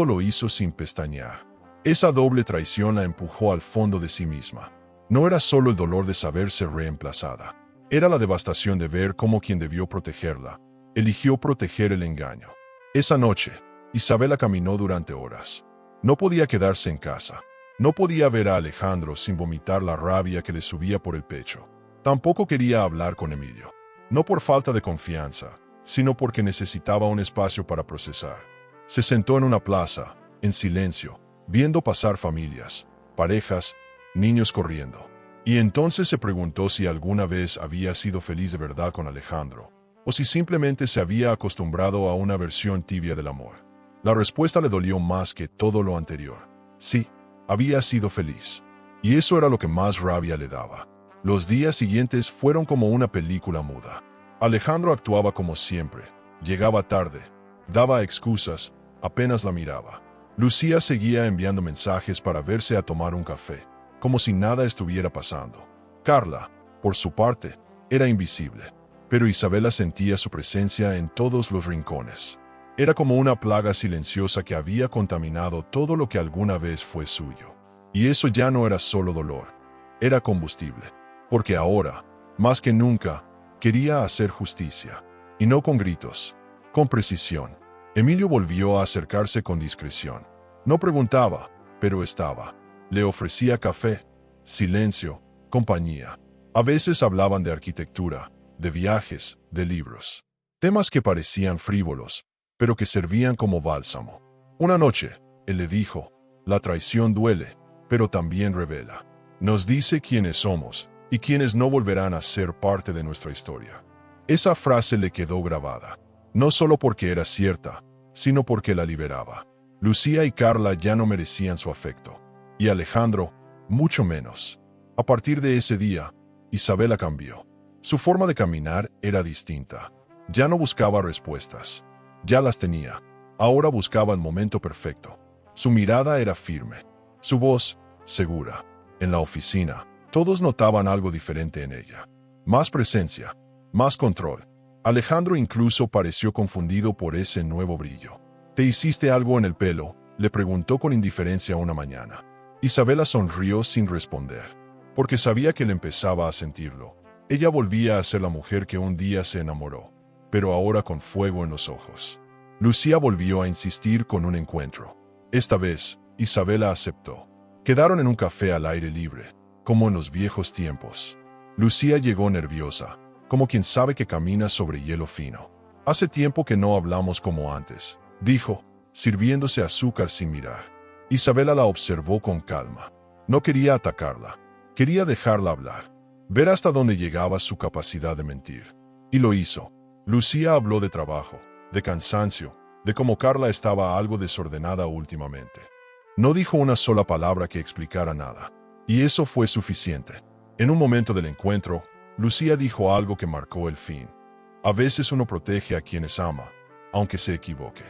Speaker 1: lo hizo sin pestañear. Esa doble traición la empujó al fondo de sí misma. No era solo el dolor de saberse reemplazada. Era la devastación de ver cómo quien debió protegerla, eligió proteger el engaño. Esa noche, Isabela caminó durante horas. No podía quedarse en casa. No podía ver a Alejandro sin vomitar la rabia que le subía por el pecho. Tampoco quería hablar con Emilio. No por falta de confianza, sino porque necesitaba un espacio para procesar. Se sentó en una plaza, en silencio, viendo pasar familias, parejas, niños corriendo. Y entonces se preguntó si alguna vez había sido feliz de verdad con Alejandro, o si simplemente se había acostumbrado a una versión tibia del amor. La respuesta le dolió más que todo lo anterior. Sí, había sido feliz. Y eso era lo que más rabia le daba. Los días siguientes fueron como una película muda. Alejandro actuaba como siempre. Llegaba tarde, daba excusas, apenas la miraba. Lucía seguía enviando mensajes para verse a tomar un café, como si nada estuviera pasando. Carla, por su parte, era invisible, pero Isabela sentía su presencia en todos los rincones. Era como una plaga silenciosa que había contaminado todo lo que alguna vez fue suyo. Y eso ya no era solo dolor, era combustible, porque ahora, más que nunca, quería hacer justicia, y no con gritos, con precisión. Emilio volvió a acercarse con discreción. No preguntaba, pero estaba. Le ofrecía café, silencio, compañía. A veces hablaban de arquitectura, de viajes, de libros. Temas que parecían frívolos, pero que servían como bálsamo. Una noche, él le dijo, la traición duele, pero también revela. Nos dice quiénes somos y quiénes no volverán a ser parte de nuestra historia. Esa frase le quedó grabada, no solo porque era cierta, sino porque la liberaba. Lucía y Carla ya no merecían su afecto, y Alejandro, mucho menos. A partir de ese día, Isabela cambió. Su forma de caminar era distinta. Ya no buscaba respuestas. Ya las tenía. Ahora buscaba el momento perfecto. Su mirada era firme. Su voz, segura. En la oficina, todos notaban algo diferente en ella. Más presencia, más control. Alejandro incluso pareció confundido por ese nuevo brillo. ¿Te hiciste algo en el pelo?, le preguntó con indiferencia una mañana. Isabela sonrió sin responder, porque sabía que él empezaba a sentirlo. Ella volvía a ser la mujer que un día se enamoró, pero ahora con fuego en los ojos. Lucía volvió a insistir con un encuentro. Esta vez, Isabela aceptó. Quedaron en un café al aire libre, como en los viejos tiempos. Lucía llegó nerviosa, como quien sabe que camina sobre hielo fino. Hace tiempo que no hablamos como antes, dijo, sirviéndose azúcar sin mirar. Isabela la observó con calma. No quería atacarla, quería dejarla hablar, ver hasta dónde llegaba su capacidad de mentir. Y lo hizo. Lucía habló de trabajo, de cansancio, de cómo Carla estaba algo desordenada últimamente. No dijo una sola palabra que explicara nada, y eso fue suficiente. En un momento del encuentro, Lucía dijo algo que marcó el fin. A veces uno protege a quienes ama, aunque se equivoque.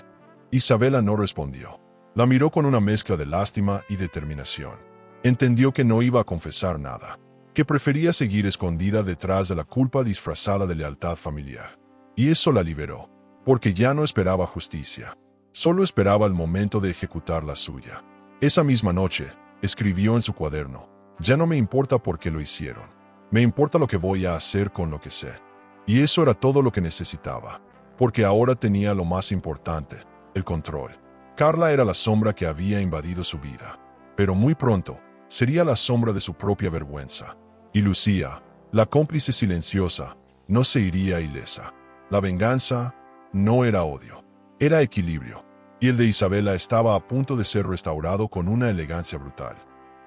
Speaker 1: Isabela no respondió. La miró con una mezcla de lástima y determinación. Entendió que no iba a confesar nada, que prefería seguir escondida detrás de la culpa disfrazada de lealtad familiar. Y eso la liberó, porque ya no esperaba justicia. Solo esperaba el momento de ejecutar la suya. Esa misma noche, escribió en su cuaderno, ya no me importa por qué lo hicieron. Me importa lo que voy a hacer con lo que sé. Y eso era todo lo que necesitaba, porque ahora tenía lo más importante, el control. Carla era la sombra que había invadido su vida, pero muy pronto sería la sombra de su propia vergüenza. Y Lucía, la cómplice silenciosa, no se iría ilesa. La venganza no era odio, era equilibrio, y el de Isabela estaba a punto de ser restaurado con una elegancia brutal.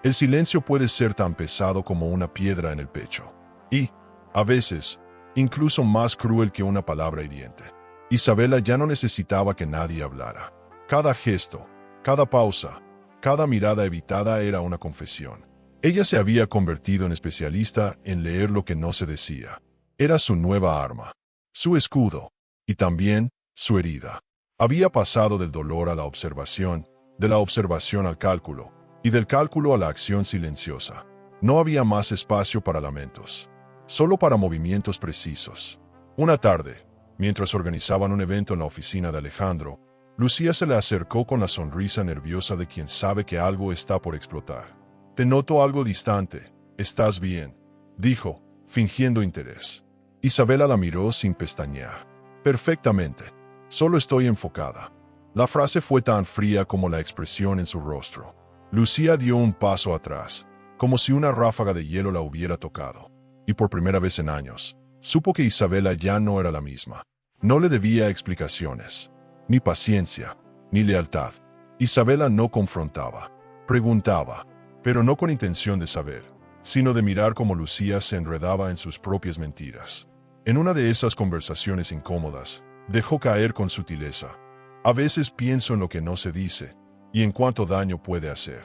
Speaker 1: El silencio puede ser tan pesado como una piedra en el pecho, y, a veces, incluso más cruel que una palabra hiriente. Isabela ya no necesitaba que nadie hablara. Cada gesto, cada pausa, cada mirada evitada era una confesión. Ella se había convertido en especialista en leer lo que no se decía. Era su nueva arma, su escudo, y también su herida. Había pasado del dolor a la observación, de la observación al cálculo, y del cálculo a la acción silenciosa. No había más espacio para lamentos, solo para movimientos precisos. Una tarde, mientras organizaban un evento en la oficina de Alejandro, Lucía se le acercó con la sonrisa nerviosa de quien sabe que algo está por explotar. «Te noto algo distante. ¿Estás bien?», dijo, fingiendo interés. Isabela la miró sin pestañear. «Perfectamente. Solo estoy enfocada». La frase fue tan fría como la expresión en su rostro. Lucía dio un paso atrás, como si una ráfaga de hielo la hubiera tocado. Y por primera vez en años, supo que Isabela ya no era la misma. No le debía explicaciones, ni paciencia, ni lealtad. Isabela no confrontaba, preguntaba, pero no con intención de saber, sino de mirar cómo Lucía se enredaba en sus propias mentiras. En una de esas conversaciones incómodas, dejó caer con sutileza: «A veces pienso en lo que no se dice, y en cuánto daño puede hacer».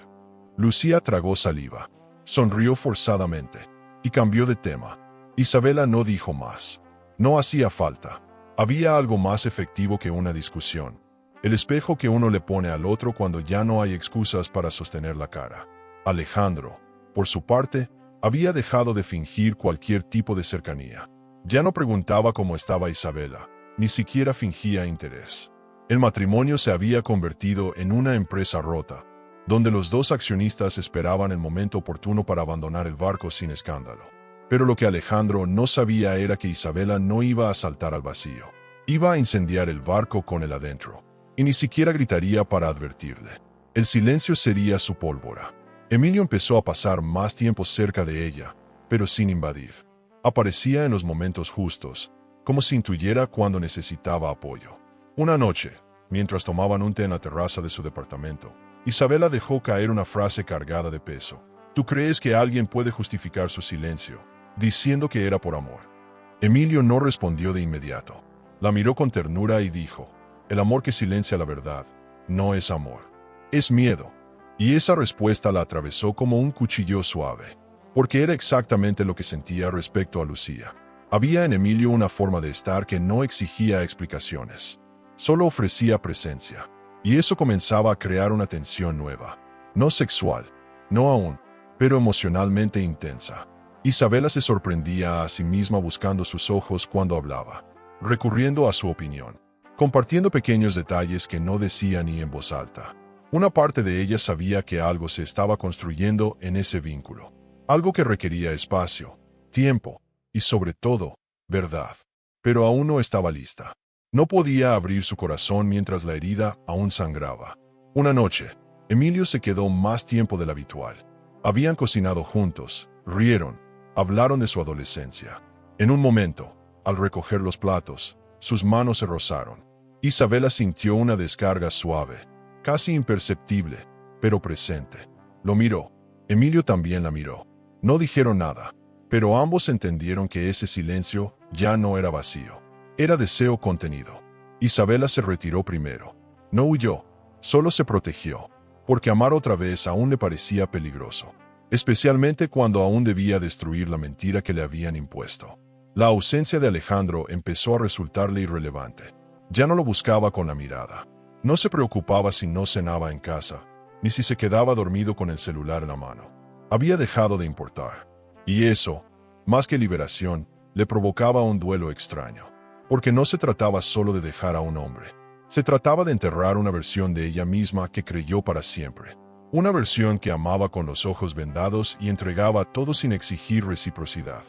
Speaker 1: Lucía tragó saliva. Sonrió forzadamente. y cambió de tema. Isabela no dijo más. No hacía falta. Había algo más efectivo que una discusión. El espejo que uno le pone al otro cuando ya no hay excusas para sostener la cara. Alejandro, por su parte, había dejado de fingir cualquier tipo de cercanía. Ya no preguntaba cómo estaba Isabela, ni siquiera fingía interés. El matrimonio se había convertido en una empresa rota, donde los dos accionistas esperaban el momento oportuno para abandonar el barco sin escándalo. Pero lo que Alejandro no sabía era que Isabela no iba a saltar al vacío. Iba a incendiar el barco con él adentro, y ni siquiera gritaría para advertirle. El silencio sería su pólvora. Emilio empezó a pasar más tiempo cerca de ella, pero sin invadir. Aparecía en los momentos justos, como si intuyera cuando necesitaba apoyo. Una noche, mientras tomaban un té en la terraza de su departamento, Isabela dejó caer una frase cargada de peso. ¿Tú crees que alguien puede justificar su silencio, diciendo que era por amor? Emilio no respondió de inmediato. La miró con ternura y dijo, el amor que silencia la verdad no es amor, es miedo. Y esa respuesta la atravesó como un cuchillo suave, porque era exactamente lo que sentía respecto a Lucía. Había en Emilio una forma de estar que no exigía explicaciones, solo ofrecía presencia, y eso comenzaba a crear una tensión nueva, no sexual, no aún, pero emocionalmente intensa. Isabela se sorprendía a sí misma buscando sus ojos cuando hablaba, recurriendo a su opinión, compartiendo pequeños detalles que no decía ni en voz alta. Una parte de ella sabía que algo se estaba construyendo en ese vínculo, algo que requería espacio, tiempo y, sobre todo, verdad. Pero aún no estaba lista. No podía abrir su corazón mientras la herida aún sangraba. Una noche, Emilio se quedó más tiempo del habitual. Habían cocinado juntos, rieron, hablaron de su adolescencia. En un momento, al recoger los platos, sus manos se rozaron. Isabela sintió una descarga suave, casi imperceptible, pero presente. Lo miró. Emilio también la miró. No dijeron nada, pero ambos entendieron que ese silencio ya no era vacío. Era deseo contenido. Isabela se retiró primero. No huyó, solo se protegió, porque amar otra vez aún le parecía peligroso, especialmente cuando aún debía destruir la mentira que le habían impuesto. La ausencia de Alejandro empezó a resultarle irrelevante. Ya no lo buscaba con la mirada. No se preocupaba si no cenaba en casa, ni si se quedaba dormido con el celular en la mano. Había dejado de importar. Y eso, más que liberación, le provocaba un duelo extraño. Porque no se trataba solo de dejar a un hombre. Se trataba de enterrar una versión de ella misma que creyó para siempre. Una versión que amaba con los ojos vendados y entregaba todo sin exigir reciprocidad.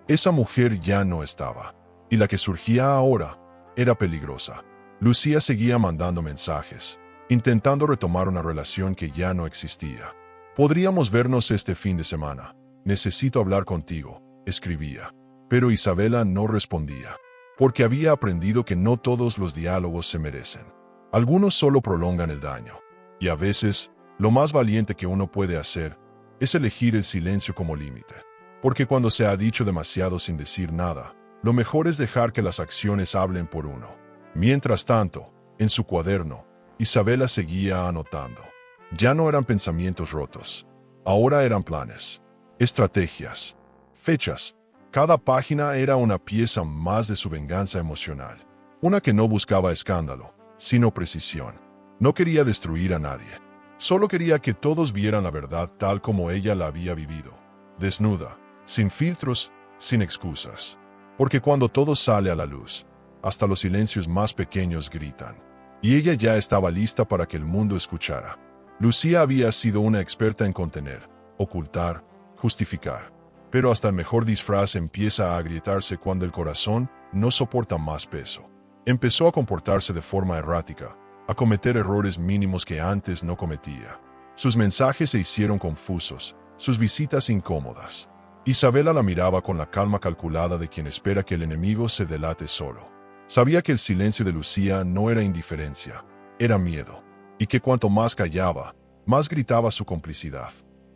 Speaker 1: Esa mujer ya no estaba. Y la que surgía ahora era peligrosa. Lucía seguía mandando mensajes, intentando retomar una relación que ya no existía. Podríamos vernos este fin de semana. Necesito hablar contigo, escribía. Pero Isabela no respondía, porque había aprendido que no todos los diálogos se merecen. Algunos solo prolongan el daño. Y a veces, lo más valiente que uno puede hacer es elegir el silencio como límite. Porque cuando se ha dicho demasiado sin decir nada, lo mejor es dejar que las acciones hablen por uno. Mientras tanto, en su cuaderno, Isabela seguía anotando. Ya no eran pensamientos rotos. Ahora eran planes, estrategias, fechas. Cada página era una pieza más de su venganza emocional. Una que no buscaba escándalo, sino precisión. No quería destruir a nadie. Solo quería que todos vieran la verdad tal como ella la había vivido. Desnuda, sin filtros, sin excusas. Porque cuando todo sale a la luz, hasta los silencios más pequeños gritan. Y ella ya estaba lista para que el mundo escuchara. Lucía había sido una experta en contener, ocultar, justificar. Pero hasta el mejor disfraz empieza a agrietarse cuando el corazón no soporta más peso. Empezó a comportarse de forma errática, a cometer errores mínimos que antes no cometía. Sus mensajes se hicieron confusos, sus visitas incómodas. Isabela la miraba con la calma calculada de quien espera que el enemigo se delate solo. Sabía que el silencio de Lucía no era indiferencia, era miedo, y que cuanto más callaba, más gritaba su complicidad.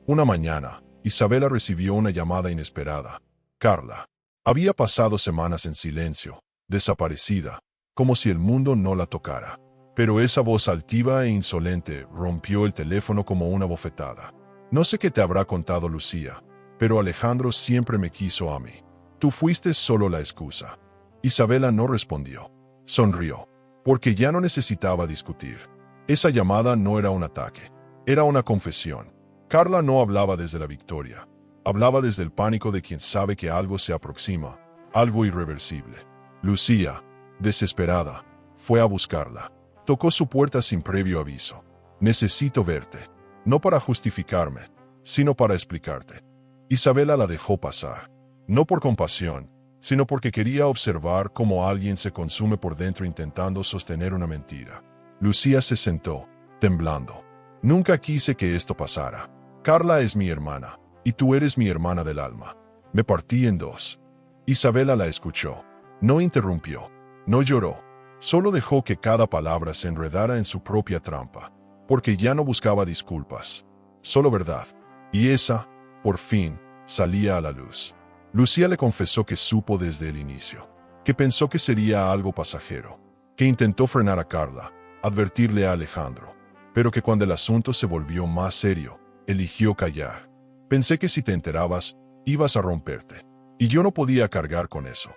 Speaker 1: Una mañana, Isabela recibió una llamada inesperada. Carla. Había pasado semanas en silencio, desaparecida, como si el mundo no la tocara. Pero esa voz altiva e insolente rompió el teléfono como una bofetada. No sé qué te habrá contado Lucía, pero Alejandro siempre me quiso a mí. Tú fuiste solo la excusa. Isabela no respondió. Sonrió, porque ya no necesitaba discutir. Esa llamada no era un ataque, era una confesión. Carla no hablaba desde la victoria, hablaba desde el pánico de quien sabe que algo se aproxima, algo irreversible. Lucía, desesperada, fue a buscarla. Tocó su puerta sin previo aviso. Necesito verte, no para justificarme, sino para explicarte. Isabela la dejó pasar, no por compasión, sino porque quería observar cómo alguien se consume por dentro intentando sostener una mentira. Lucía se sentó, temblando. Nunca quise que esto pasara. Carla es mi hermana, y tú eres mi hermana del alma. Me partí en dos. Isabela la escuchó. No interrumpió, no lloró, solo dejó que cada palabra se enredara en su propia trampa, porque ya no buscaba disculpas, solo verdad. Y esa, por fin, salía a la luz. Lucía le confesó que supo desde el inicio, que pensó que sería algo pasajero, que intentó frenar a Carla, advertirle a Alejandro, pero que cuando el asunto se volvió más serio, eligió callar. Pensé que si te enterabas, ibas a romperte, y yo no podía cargar con eso.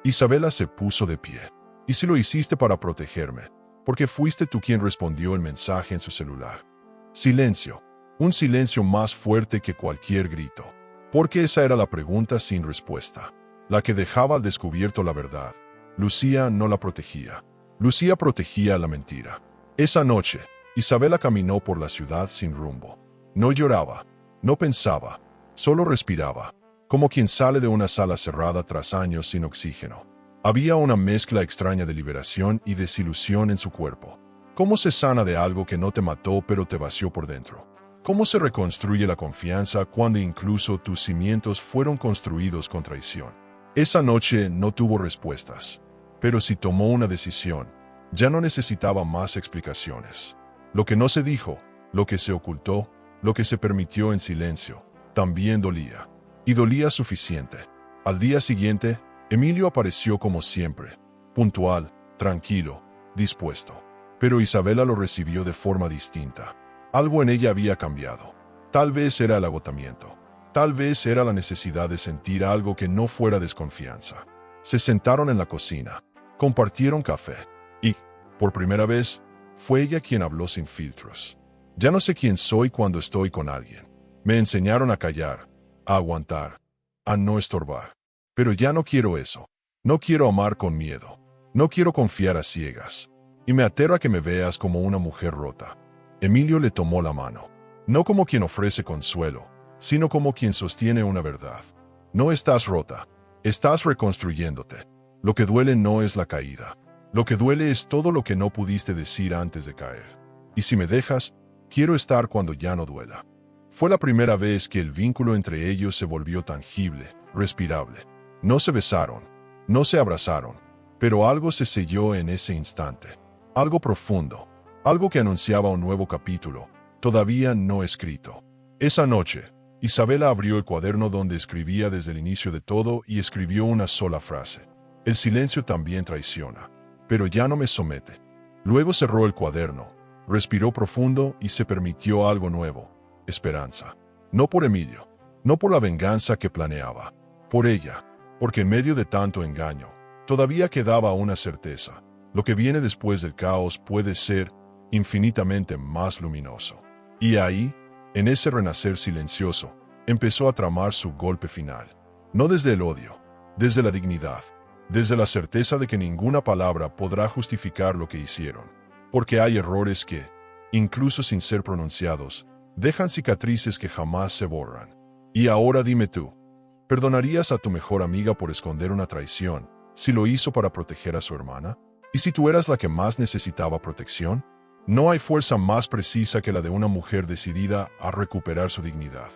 Speaker 1: Isabela se puso de pie. ¿Y si lo hiciste para protegerme? Porque fuiste tú quien respondió el mensaje en su celular. Silencio. Un silencio más fuerte que cualquier grito. Porque esa era la pregunta sin respuesta. La que dejaba al descubierto la verdad. Lucía no la protegía. Lucía protegía la mentira. Esa noche, Isabela caminó por la ciudad sin rumbo. No lloraba, no pensaba, solo respiraba, como quien sale de una sala cerrada tras años sin oxígeno. Había una mezcla extraña de liberación y desilusión en su cuerpo. ¿Cómo se sana de algo que no te mató pero te vació por dentro? ¿Cómo se reconstruye la confianza cuando incluso tus cimientos fueron construidos con traición? Esa noche no tuvo respuestas, pero si tomó una decisión, ya no necesitaba más explicaciones. Lo que no se dijo, lo que se ocultó, lo que se permitió en silencio, también dolía. Y dolía suficiente. Al día siguiente, Emilio apareció como siempre, puntual, tranquilo, dispuesto. Pero Isabela lo recibió de forma distinta. Algo en ella había cambiado. Tal vez era el agotamiento. Tal vez era la necesidad de sentir algo que no fuera desconfianza. Se sentaron en la cocina, compartieron café, y, por primera vez, fue ella quien habló sin filtros. Ya no sé quién soy cuando estoy con alguien. Me enseñaron a callar, a aguantar, a no estorbar. Pero ya no quiero eso. No quiero amar con miedo. No quiero confiar a ciegas. Y me aterra que me veas como una mujer rota. Emilio le tomó la mano. No como quien ofrece consuelo, sino como quien sostiene una verdad. No estás rota. Estás reconstruyéndote. Lo que duele no es la caída. Lo que duele es todo lo que no pudiste decir antes de caer. Y si me dejas, quiero estar cuando ya no duela. Fue la primera vez que el vínculo entre ellos se volvió tangible, respirable. No se besaron, no se abrazaron, pero algo se selló en ese instante. Algo profundo, algo que anunciaba un nuevo capítulo, todavía no escrito. Esa noche, Isabela abrió el cuaderno donde escribía desde el inicio de todo y escribió una sola frase. El silencio también traiciona, pero ya no me somete. Luego cerró el cuaderno, respiró profundo y se permitió algo nuevo. Esperanza. No por Emilio, no por la venganza que planeaba, por ella, porque en medio de tanto engaño, todavía quedaba una certeza. Lo que viene después del caos puede ser infinitamente más luminoso. Y ahí, en ese renacer silencioso, empezó a tramar su golpe final. No desde el odio, desde la dignidad, desde la certeza de que ninguna palabra podrá justificar lo que hicieron. Porque hay errores que, incluso sin ser pronunciados, dejan cicatrices que jamás se borran. Y ahora dime tú, ¿perdonarías a tu mejor amiga por esconder una traición si lo hizo para proteger a su hermana? ¿Y si tú eras la que más necesitaba protección? No hay fuerza más precisa que la de una mujer decidida a recuperar su dignidad.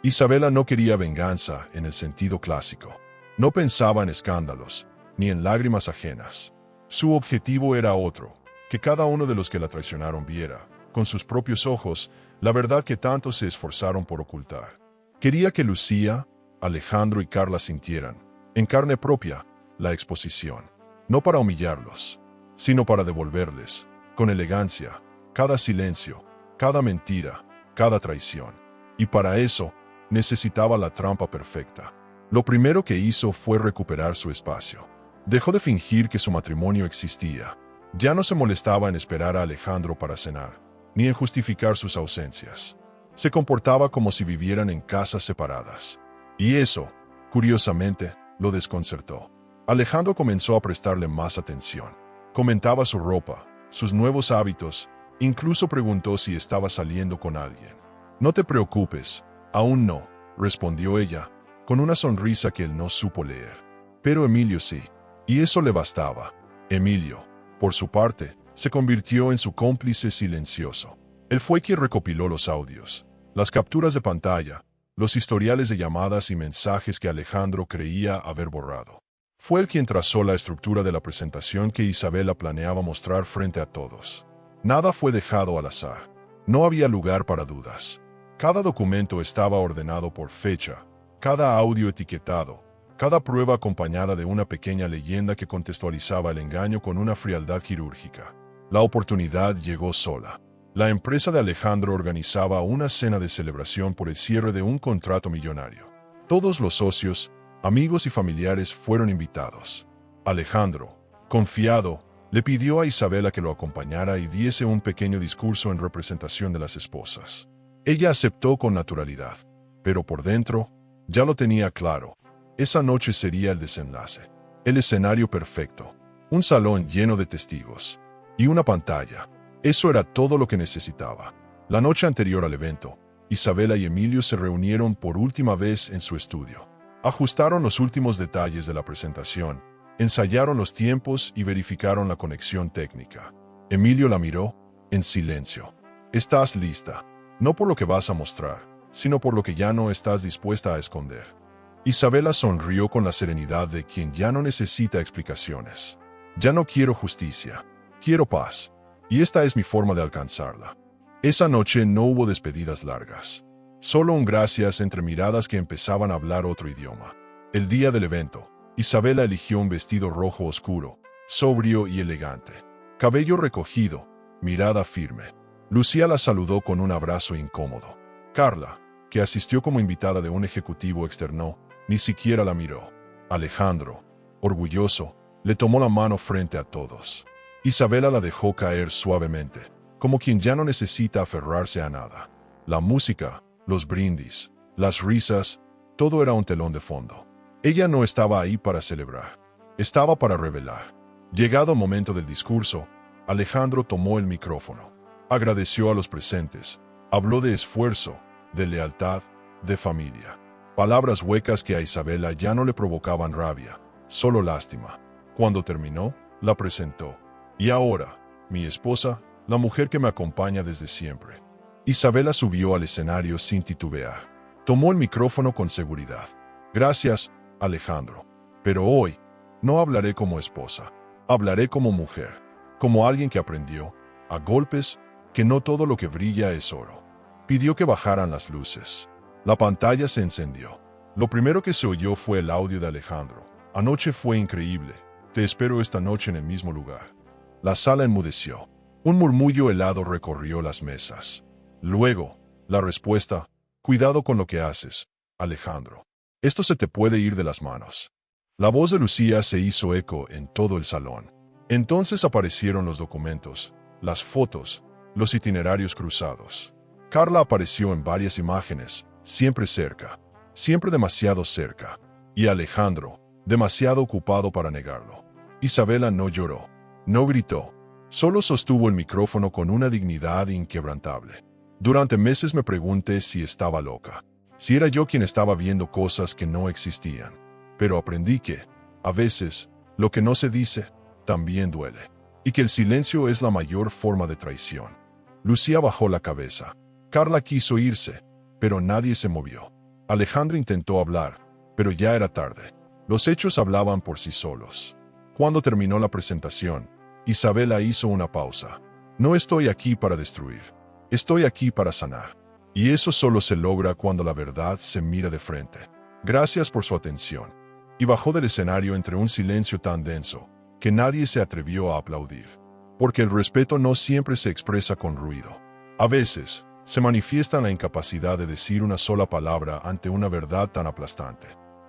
Speaker 1: Isabela no quería venganza en el sentido clásico. No pensaba en escándalos, ni en lágrimas ajenas. Su objetivo era otro, que cada uno de los que la traicionaron viera, con sus propios ojos, la verdad que tanto se esforzaron por ocultar. Quería que Lucía, Alejandro y Carla sintieran, en carne propia, la exposición. No para humillarlos, sino para devolverles, con elegancia, cada silencio, cada mentira, cada traición. Y para eso, necesitaba la trampa perfecta. Lo primero que hizo fue recuperar su espacio. Dejó de fingir que su matrimonio existía. Ya no se molestaba en esperar a Alejandro para cenar, ni en justificar sus ausencias. Se comportaba como si vivieran en casas separadas. Y eso, curiosamente, lo desconcertó. Alejandro comenzó a prestarle más atención. Comentaba su ropa, sus nuevos hábitos, incluso preguntó si estaba saliendo con alguien. «No te preocupes, aún no», respondió ella, con una sonrisa que él no supo leer. Pero Emilio sí, y eso le bastaba. Emilio, por su parte, se convirtió en su cómplice silencioso. Él fue quien recopiló los audios, las capturas de pantalla, los historiales de llamadas y mensajes que Alejandro creía haber borrado. Fue él quien trazó la estructura de la presentación que Isabela planeaba mostrar frente a todos. Nada fue dejado al azar. No había lugar para dudas. Cada documento estaba ordenado por fecha, cada audio etiquetado, cada prueba acompañada de una pequeña leyenda que contextualizaba el engaño con una frialdad quirúrgica. La oportunidad llegó sola. La empresa de Alejandro organizaba una cena de celebración por el cierre de un contrato millonario. Todos los socios, amigos y familiares fueron invitados. Alejandro, confiado, le pidió a Isabela que lo acompañara y diese un pequeño discurso en representación de las esposas. Ella aceptó con naturalidad, pero por dentro, ya lo tenía claro. Esa noche sería el desenlace. El escenario perfecto, un salón lleno de testigos y una pantalla. Eso era todo lo que necesitaba. La noche anterior al evento, Isabela y Emilio se reunieron por última vez en su estudio. Ajustaron los últimos detalles de la presentación, ensayaron los tiempos y verificaron la conexión técnica. Emilio la miró, en silencio. «Estás lista, no por lo que vas a mostrar, sino por lo que ya no estás dispuesta a esconder». Isabela sonrió con la serenidad de quien ya no necesita explicaciones. «Ya no quiero justicia, quiero paz, y esta es mi forma de alcanzarla». Esa noche no hubo despedidas largas. Solo un gracias entre miradas que empezaban a hablar otro idioma. El día del evento, Isabela eligió un vestido rojo oscuro, sobrio y elegante. Cabello recogido, mirada firme. Lucía la saludó con un abrazo incómodo. Carla, que asistió como invitada de un ejecutivo externo, ni siquiera la miró. Alejandro, orgulloso, le tomó la mano frente a todos. Isabela la dejó caer suavemente, como quien ya no necesita aferrarse a nada. La música, los brindis, las risas, todo era un telón de fondo. Ella no estaba ahí para celebrar, estaba para revelar. Llegado el momento del discurso, Alejandro tomó el micrófono. Agradeció a los presentes, habló de esfuerzo, de lealtad, de familia. Palabras huecas que a Isabela ya no le provocaban rabia, solo lástima. Cuando terminó, la presentó. «Y ahora, mi esposa, la mujer que me acompaña desde siempre». Isabela subió al escenario sin titubear. Tomó el micrófono con seguridad. «Gracias, Alejandro. Pero hoy, no hablaré como esposa. Hablaré como mujer, como alguien que aprendió, a golpes, que no todo lo que brilla es oro». Pidió que bajaran las luces. La pantalla se encendió. Lo primero que se oyó fue el audio de Alejandro. «Anoche fue increíble. Te espero esta noche en el mismo lugar». La sala enmudeció. Un murmullo helado recorrió las mesas. Luego, la respuesta: «Cuidado con lo que haces, Alejandro. Esto se te puede ir de las manos». La voz de Lucía se hizo eco en todo el salón. Entonces aparecieron los documentos, las fotos, los itinerarios cruzados. Carla apareció en varias imágenes, siempre cerca, siempre demasiado cerca. Y Alejandro, demasiado ocupado para negarlo. Isabela no lloró, no gritó, solo sostuvo el micrófono con una dignidad inquebrantable. «Durante meses me pregunté si estaba loca, si era yo quien estaba viendo cosas que no existían. Pero aprendí que, a veces, lo que no se dice, también duele, y que el silencio es la mayor forma de traición». Lucía bajó la cabeza. Carla quiso irse, pero nadie se movió. Alejandro intentó hablar, pero ya era tarde. Los hechos hablaban por sí solos. Cuando terminó la presentación, Isabela hizo una pausa. «No estoy aquí para destruir. Estoy aquí para sanar. Y eso solo se logra cuando la verdad se mira de frente. Gracias por su atención». Y bajó del escenario entre un silencio tan denso que nadie se atrevió a aplaudir. Porque el respeto no siempre se expresa con ruido. A veces, se manifiesta en la incapacidad de decir una sola palabra ante una verdad tan aplastante.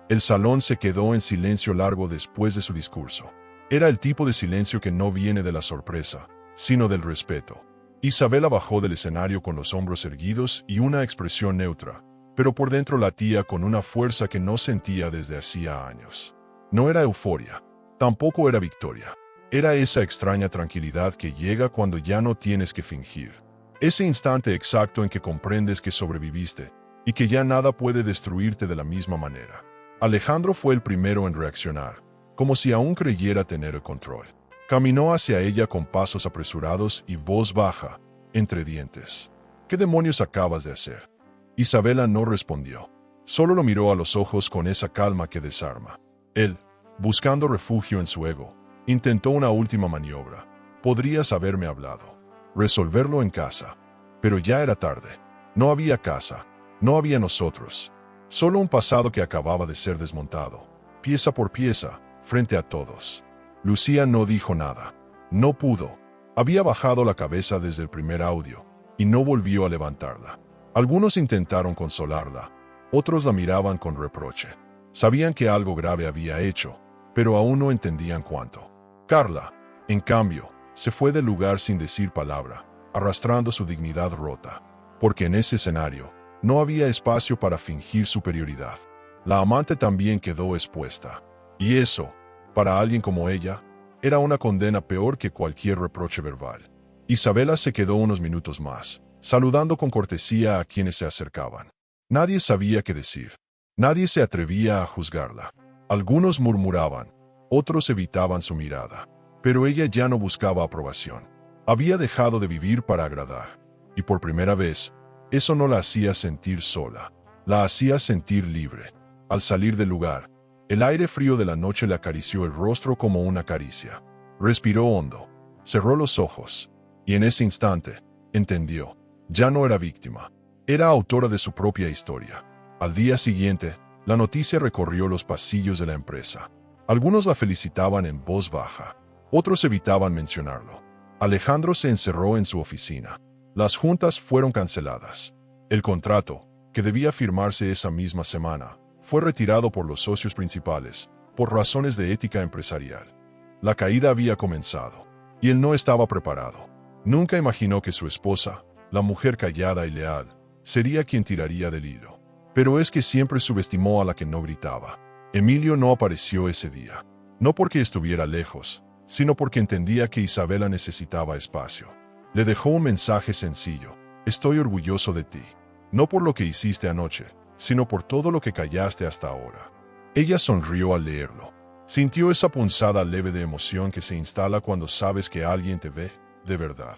Speaker 1: El salón se quedó en silencio largo después de su discurso. Era el tipo de silencio que no viene de la sorpresa, sino del respeto. Isabela bajó del escenario con los hombros erguidos y una expresión neutra, pero por dentro latía con una fuerza que no sentía desde hacía años. No era euforia, tampoco era victoria. Era esa extraña tranquilidad que llega cuando ya no tienes que fingir. Ese instante exacto en que comprendes que sobreviviste y que ya nada puede destruirte de la misma manera. Alejandro fue el primero en reaccionar, como si aún creyera tener el control. Caminó hacia ella con pasos apresurados y voz baja, entre dientes. ¿Qué demonios acabas de hacer? Isabela no respondió. Solo lo miró a los ojos con esa calma que desarma. Él, buscando refugio en su ego, intentó una última maniobra. Podrías haberme hablado. Resolverlo en casa. Pero ya era tarde. No había casa. No había nosotros. Solo un pasado que acababa de ser desmontado, pieza por pieza, frente a todos. Lucía no dijo nada. No pudo. Había bajado la cabeza desde el primer audio, y no volvió a levantarla. Algunos intentaron consolarla, otros la miraban con reproche. Sabían que algo grave había hecho, pero aún no entendían cuánto. Carla, en cambio, se fue del lugar sin decir palabra, arrastrando su dignidad rota, porque en ese escenario no había espacio para fingir superioridad. La amante también quedó expuesta, y eso, para alguien como ella, era una condena peor que cualquier reproche verbal. Isabela se quedó unos minutos más, saludando con cortesía a quienes se acercaban. Nadie sabía qué decir. Nadie se atrevía a juzgarla. Algunos murmuraban, otros evitaban su mirada. Pero ella ya no buscaba aprobación. Había dejado de vivir para agradar. Y por primera vez, eso no la hacía sentir sola. La hacía sentir libre. Al salir del lugar, el aire frío de la noche le acarició el rostro como una caricia. Respiró hondo, cerró los ojos, y en ese instante, entendió. Ya no era víctima. Era autora de su propia historia. Al día siguiente, la noticia recorrió los pasillos de la empresa. Algunos la felicitaban en voz baja. Otros evitaban mencionarlo. Alejandro se encerró en su oficina. Las juntas fueron canceladas. El contrato, que debía firmarse esa misma semana, fue retirado por los socios principales, por razones de ética empresarial. La caída había comenzado, y él no estaba preparado. Nunca imaginó que su esposa, la mujer callada y leal, sería quien tiraría del hilo. Pero es que siempre subestimó a la que no gritaba. Emilio no apareció ese día. No porque estuviera lejos, sino porque entendía que Isabela necesitaba espacio. Le dejó un mensaje sencillo. Estoy orgulloso de ti. No por lo que hiciste anoche, sino por todo lo que callaste hasta ahora. Ella sonrió al leerlo. Sintió esa punzada leve de emoción que se instala cuando sabes que alguien te ve, de verdad.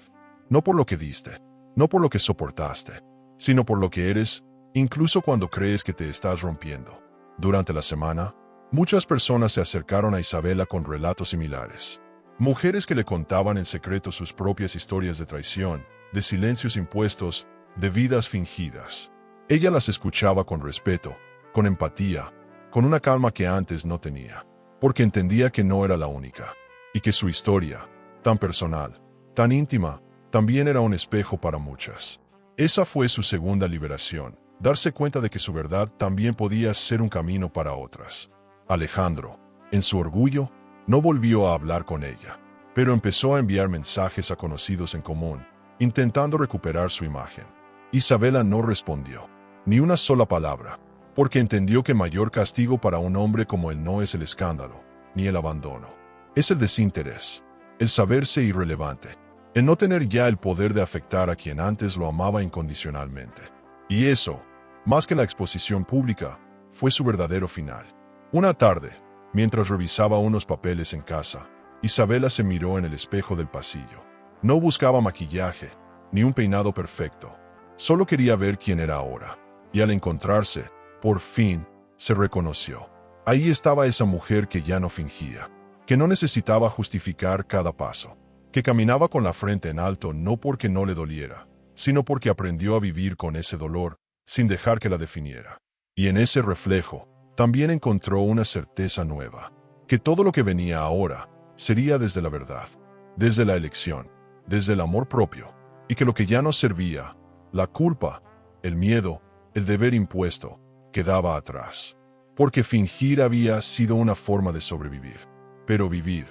Speaker 1: No por lo que diste, no por lo que soportaste, sino por lo que eres, incluso cuando crees que te estás rompiendo. Durante la semana, muchas personas se acercaron a Isabela con relatos similares. Mujeres que le contaban en secreto sus propias historias de traición, de silencios impuestos, de vidas fingidas. Ella las escuchaba con respeto, con empatía, con una calma que antes no tenía, porque entendía que no era la única, y que su historia, tan personal, tan íntima, también era un espejo para muchas. Esa fue su segunda liberación, darse cuenta de que su verdad también podía ser un camino para otras. Alejandro, en su orgullo, no volvió a hablar con ella, pero empezó a enviar mensajes a conocidos en común, intentando recuperar su imagen. Isabela no respondió, ni una sola palabra, porque entendió que mayor castigo para un hombre como él no es el escándalo, ni el abandono. Es el desinterés, el saberse irrelevante, el no tener ya el poder de afectar a quien antes lo amaba incondicionalmente. Y eso, más que la exposición pública, fue su verdadero final. Una tarde, mientras revisaba unos papeles en casa, Isabela se miró en el espejo del pasillo. No buscaba maquillaje, ni un peinado perfecto. Solo quería ver quién era ahora. Y al encontrarse, por fin, se reconoció. Ahí estaba esa mujer que ya no fingía, que no necesitaba justificar cada paso, que caminaba con la frente en alto no porque no le doliera, sino porque aprendió a vivir con ese dolor, sin dejar que la definiera. Y en ese reflejo, también encontró una certeza nueva, que todo lo que venía ahora sería desde la verdad, desde la elección, desde el amor propio, y que lo que ya no servía, La culpa, el miedo, el deber impuesto, quedaba atrás. Porque fingir había sido una forma de sobrevivir. Pero vivir,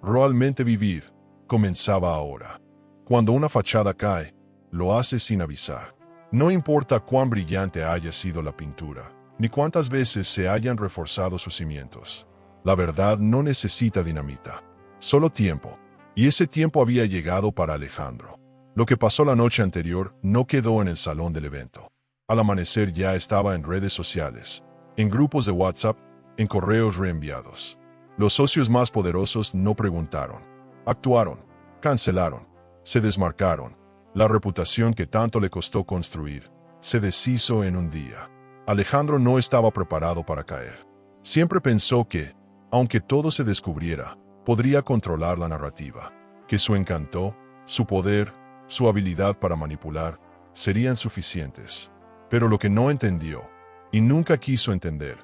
Speaker 1: realmente vivir, comenzaba ahora. Cuando una fachada cae, lo hace sin avisar. No importa cuán brillante haya sido la pintura, ni cuántas veces se hayan reforzado sus cimientos. La verdad no necesita dinamita, solo tiempo. Y ese tiempo había llegado para Alejandro. Lo que pasó la noche anterior no quedó en el salón del evento. Al amanecer ya estaba en redes sociales, en grupos de WhatsApp, en correos reenviados. Los socios más poderosos no preguntaron. Actuaron, cancelaron, se desmarcaron. La reputación que tanto le costó construir se deshizo en un día. Alejandro no estaba preparado para caer. Siempre pensó que, aunque todo se descubriera, podría controlar la narrativa, que su encanto, su poder, su habilidad para manipular, serían suficientes. Pero lo que no entendió, y nunca quiso entender,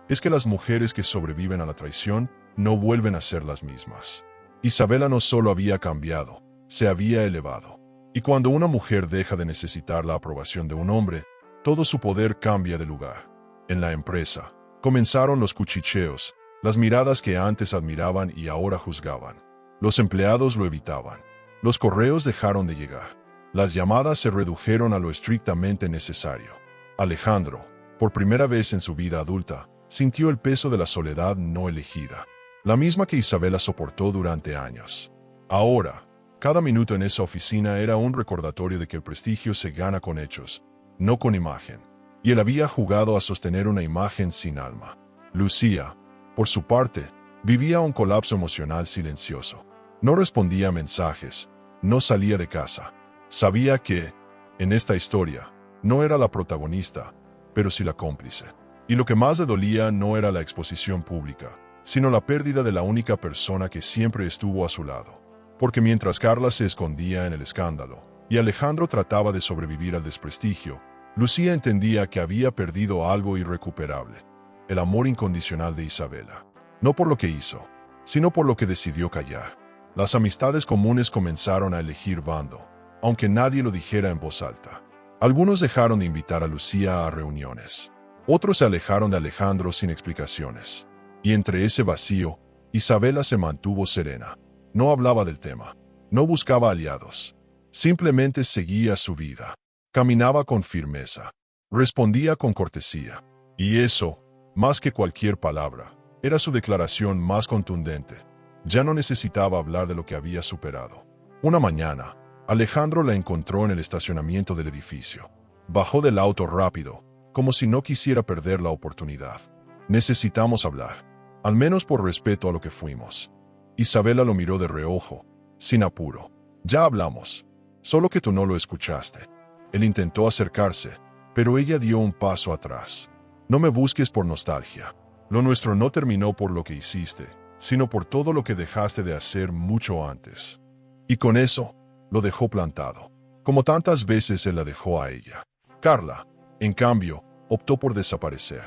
Speaker 1: es que las mujeres que sobreviven a la traición no vuelven a ser las mismas. Isabela no solo había cambiado, se había elevado. Y cuando una mujer deja de necesitar la aprobación de un hombre, todo su poder cambia de lugar. En la empresa, comenzaron los cuchicheos, las miradas que antes admiraban y ahora juzgaban. Los empleados lo evitaban. Los correos dejaron de llegar. Las llamadas se redujeron a lo estrictamente necesario. Alejandro, por primera vez en su vida adulta, sintió el peso de la soledad no elegida, la misma que Isabela soportó durante años. Ahora, cada minuto en esa oficina era un recordatorio de que el prestigio se gana con hechos, no con imagen. Y él había jugado a sostener una imagen sin alma. Lucía, por su parte, vivía un colapso emocional silencioso. No respondía a mensajes, no salía de casa. Sabía que, en esta historia, no era la protagonista, pero sí la cómplice. Y lo que más le dolía no era la exposición pública, sino la pérdida de la única persona que siempre estuvo a su lado. Porque mientras Carla se escondía en el escándalo, y Alejandro trataba de sobrevivir al desprestigio, Lucía entendía que había perdido algo irrecuperable: el amor incondicional de Isabela. No por lo que hizo, sino por lo que decidió callar. Las amistades comunes comenzaron a elegir bando, aunque nadie lo dijera en voz alta. Algunos dejaron de invitar a Lucía a reuniones. Otros se alejaron de Alejandro sin explicaciones. Y entre ese vacío, Isabela se mantuvo serena. No hablaba del tema. No buscaba aliados. Simplemente seguía su vida. Caminaba con firmeza. Respondía con cortesía. Y eso, más que cualquier palabra, era su declaración más contundente. Ya no necesitaba hablar de lo que había superado. Una mañana, Alejandro la encontró en el estacionamiento del edificio. Bajó del auto rápido, como si no quisiera perder la oportunidad. Necesitamos hablar, al menos por respeto a lo que fuimos. Isabela lo miró de reojo, sin apuro. Ya hablamos, solo que tú no lo escuchaste. Él intentó acercarse, pero ella dio un paso atrás. No me busques por nostalgia. Lo nuestro no terminó por lo que hiciste, sino por todo lo que dejaste de hacer mucho antes. Y con eso, lo dejó plantado, como tantas veces él la dejó a ella. Carla, en cambio, optó por desaparecer.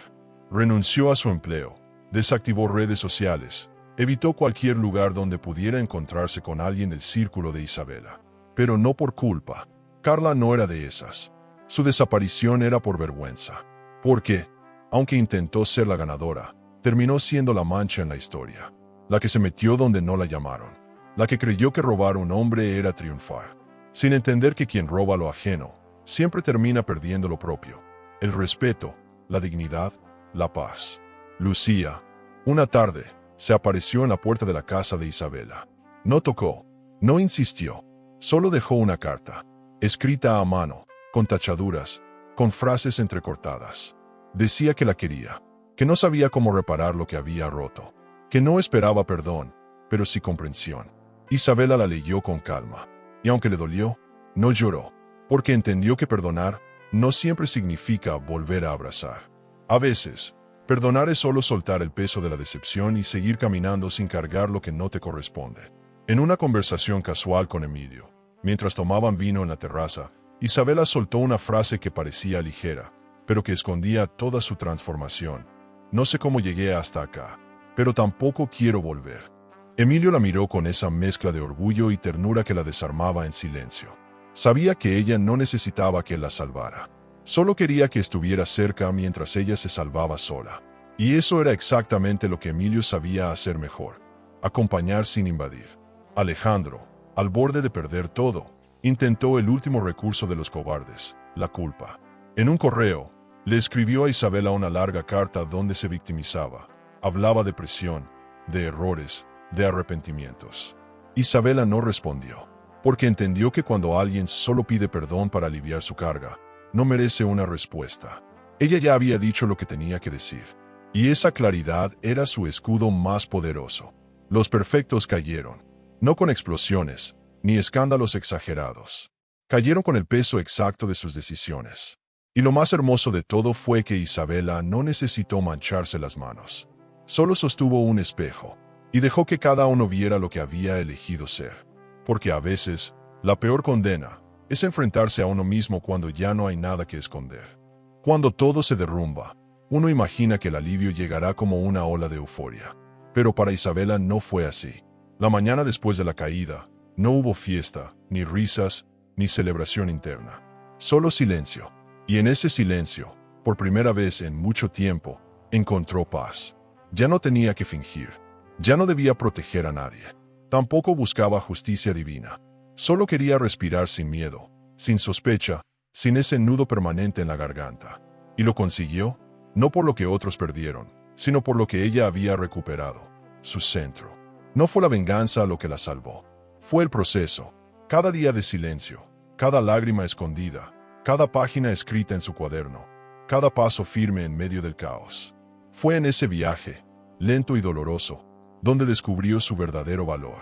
Speaker 1: Renunció a su empleo, desactivó redes sociales, evitó cualquier lugar donde pudiera encontrarse con alguien del círculo de Isabela. Pero no por culpa. Carla no era de esas. Su desaparición era por vergüenza. Porque, aunque intentó ser la ganadora, terminó siendo la mancha en la historia. La que se metió donde no la llamaron. La que creyó que robar a un hombre era triunfar. Sin entender que quien roba lo ajeno, siempre termina perdiendo lo propio. El respeto, la dignidad, la paz. Lucía, una tarde, se apareció en la puerta de la casa de Isabela. No tocó, no insistió, solo dejó una carta, escrita a mano, con tachaduras, con frases entrecortadas. Decía que la quería, que no sabía cómo reparar lo que había roto, que no esperaba perdón, pero sí comprensión. Isabela la leyó con calma, y aunque le dolió, no lloró, porque entendió que perdonar no siempre significa volver a abrazar. A veces, perdonar es solo soltar el peso de la decepción y seguir caminando sin cargar lo que no te corresponde. En una conversación casual con Emilio, mientras tomaban vino en la terraza, Isabela soltó una frase que parecía ligera, pero que escondía toda su transformación. No sé cómo llegué hasta acá, pero tampoco quiero volver. Emilio la miró con esa mezcla de orgullo y ternura que la desarmaba en silencio. Sabía que ella no necesitaba que la salvara. Solo quería que estuviera cerca mientras ella se salvaba sola. Y eso era exactamente lo que Emilio sabía hacer mejor: acompañar sin invadir. Alejandro, al borde de perder todo, intentó el último recurso de los cobardes: la culpa. En un correo, le escribió a Isabela una larga carta donde se victimizaba. Hablaba de presión, de errores, de arrepentimientos. Isabela no respondió, porque entendió que cuando alguien solo pide perdón para aliviar su carga, no merece una respuesta. Ella ya había dicho lo que tenía que decir, y esa claridad era su escudo más poderoso. Los perfectos cayeron, no con explosiones, ni escándalos exagerados. Cayeron con el peso exacto de sus decisiones. Y lo más hermoso de todo fue que Isabela no necesitó mancharse las manos. Solo sostuvo un espejo, y dejó que cada uno viera lo que había elegido ser. Porque a veces, la peor condena es enfrentarse a uno mismo cuando ya no hay nada que esconder. Cuando todo se derrumba, uno imagina que el alivio llegará como una ola de euforia. Pero para Isabela no fue así. La mañana después de la caída, no hubo fiesta, ni risas, ni celebración interna. Solo silencio. Y en ese silencio, por primera vez en mucho tiempo, encontró paz. Ya no tenía que fingir. Ya no debía proteger a nadie. Tampoco buscaba justicia divina. Solo quería respirar sin miedo, sin sospecha, sin ese nudo permanente en la garganta. Y lo consiguió, no por lo que otros perdieron, sino por lo que ella había recuperado: su centro. No fue la venganza lo que la salvó. Fue el proceso. Cada día de silencio, cada lágrima escondida, cada página escrita en su cuaderno, cada paso firme en medio del caos. Fue en ese viaje, lento y doloroso, donde descubrió su verdadero valor.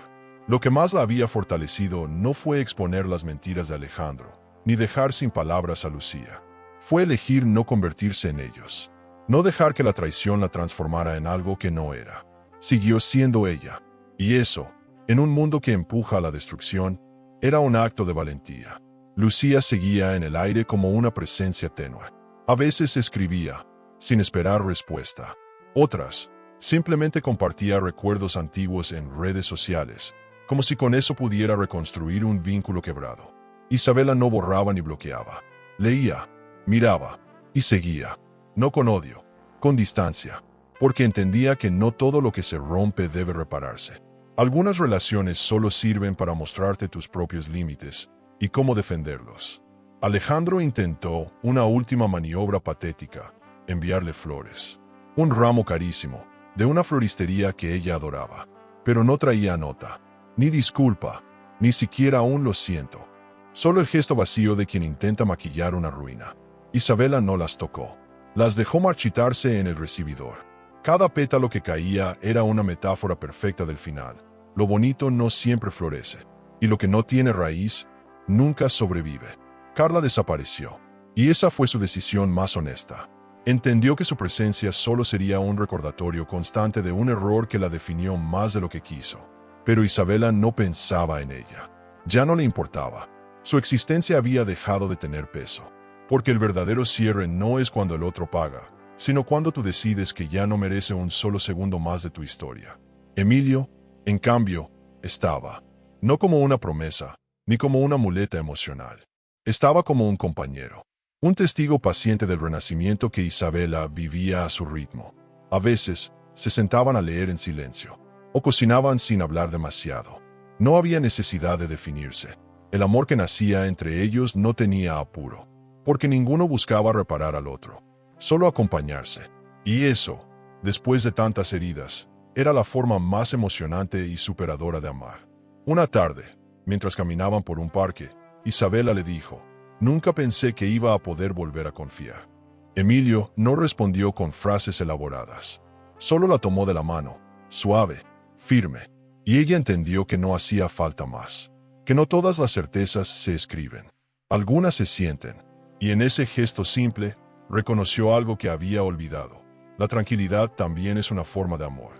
Speaker 1: Lo que más la había fortalecido no fue exponer las mentiras de Alejandro, ni dejar sin palabras a Lucía. Fue elegir no convertirse en ellos. No dejar que la traición la transformara en algo que no era. Siguió siendo ella. Y eso, en un mundo que empuja a la destrucción, era un acto de valentía. Lucía seguía en el aire como una presencia tenue. A veces escribía, sin esperar respuesta. Otras, simplemente compartía recuerdos antiguos en redes sociales, como si con eso pudiera reconstruir un vínculo quebrado. Isabela no borraba ni bloqueaba. Leía, miraba y seguía. No con odio, con distancia, porque entendía que no todo lo que se rompe debe repararse. Algunas relaciones solo sirven para mostrarte tus propios límites y cómo defenderlos. Alejandro intentó una última maniobra patética: enviarle flores. Un ramo carísimo, de una floristería que ella adoraba. Pero no traía nota, ni disculpa, ni siquiera un lo siento. Solo el gesto vacío de quien intenta maquillar una ruina. Isabela no las tocó. Las dejó marchitarse en el recibidor. Cada pétalo que caía era una metáfora perfecta del final. Lo bonito no siempre florece, y lo que no tiene raíz nunca sobrevive. Carla desapareció, y esa fue su decisión más honesta. Entendió que su presencia solo sería un recordatorio constante de un error que la definió más de lo que quiso. Pero Isabela no pensaba en ella. Ya no le importaba. Su existencia había dejado de tener peso. Porque el verdadero cierre no es cuando el otro paga, sino cuando tú decides que ya no merece un solo segundo más de tu historia. Emilio, en cambio, estaba, no como una promesa, ni como una muleta emocional. Estaba como un compañero, un testigo paciente del renacimiento que Isabela vivía a su ritmo. A veces, se sentaban a leer en silencio, o cocinaban sin hablar demasiado. No había necesidad de definirse. El amor que nacía entre ellos no tenía apuro, porque ninguno buscaba reparar al otro, solo acompañarse. Y eso, después de tantas heridas, era la forma más emocionante y superadora de amar. Una tarde, mientras caminaban por un parque, Isabela le dijo: «Nunca pensé que iba a poder volver a confiar». Emilio no respondió con frases elaboradas. Solo la tomó de la mano, suave, firme, y ella entendió que no hacía falta más, que no todas las certezas se escriben. Algunas se sienten, y en ese gesto simple, reconoció algo que había olvidado. La tranquilidad también es una forma de amor.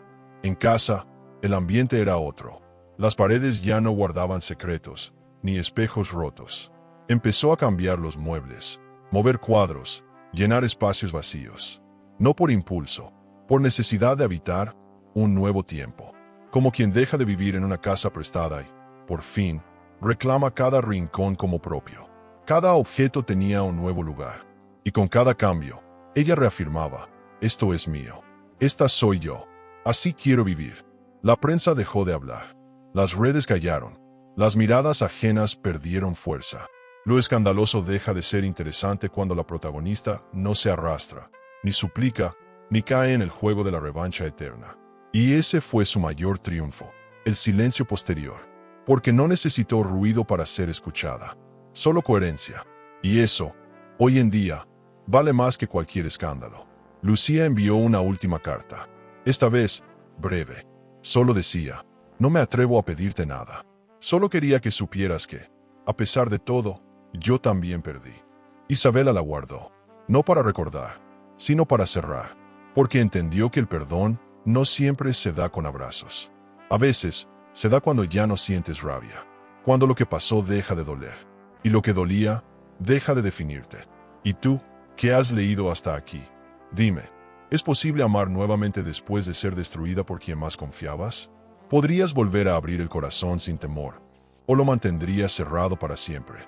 Speaker 1: En casa, el ambiente era otro. Las paredes ya no guardaban secretos, ni espejos rotos. Empezó a cambiar los muebles, mover cuadros, llenar espacios vacíos. No por impulso, por necesidad de habitar un nuevo tiempo. Como quien deja de vivir en una casa prestada y, por fin, reclama cada rincón como propio. Cada objeto tenía un nuevo lugar. Y con cada cambio, ella reafirmaba, esto es mío. Esta soy yo. Así quiero vivir. La prensa dejó de hablar. Las redes callaron. Las miradas ajenas perdieron fuerza. Lo escandaloso deja de ser interesante cuando la protagonista no se arrastra, ni suplica, ni cae en el juego de la revancha eterna. Y ese fue su mayor triunfo, el silencio posterior, porque no necesitó ruido para ser escuchada, solo coherencia. Y eso, hoy en día, vale más que cualquier escándalo. Lucía envió una última carta, esta vez, breve. Solo decía, no me atrevo a pedirte nada. Solo quería que supieras que, a pesar de todo, yo también perdí. Isabela la guardó, no para recordar, sino para cerrar, porque entendió que el perdón no siempre se da con abrazos. A veces, se da cuando ya no sientes rabia, cuando lo que pasó deja de doler, y lo que dolía, deja de definirte. ¿Y tú, qué has leído hasta aquí? Dime, ¿es posible amar nuevamente después de ser destruida por quien más confiabas? ¿Podrías volver a abrir el corazón sin temor? ¿O lo mantendrías cerrado para siempre?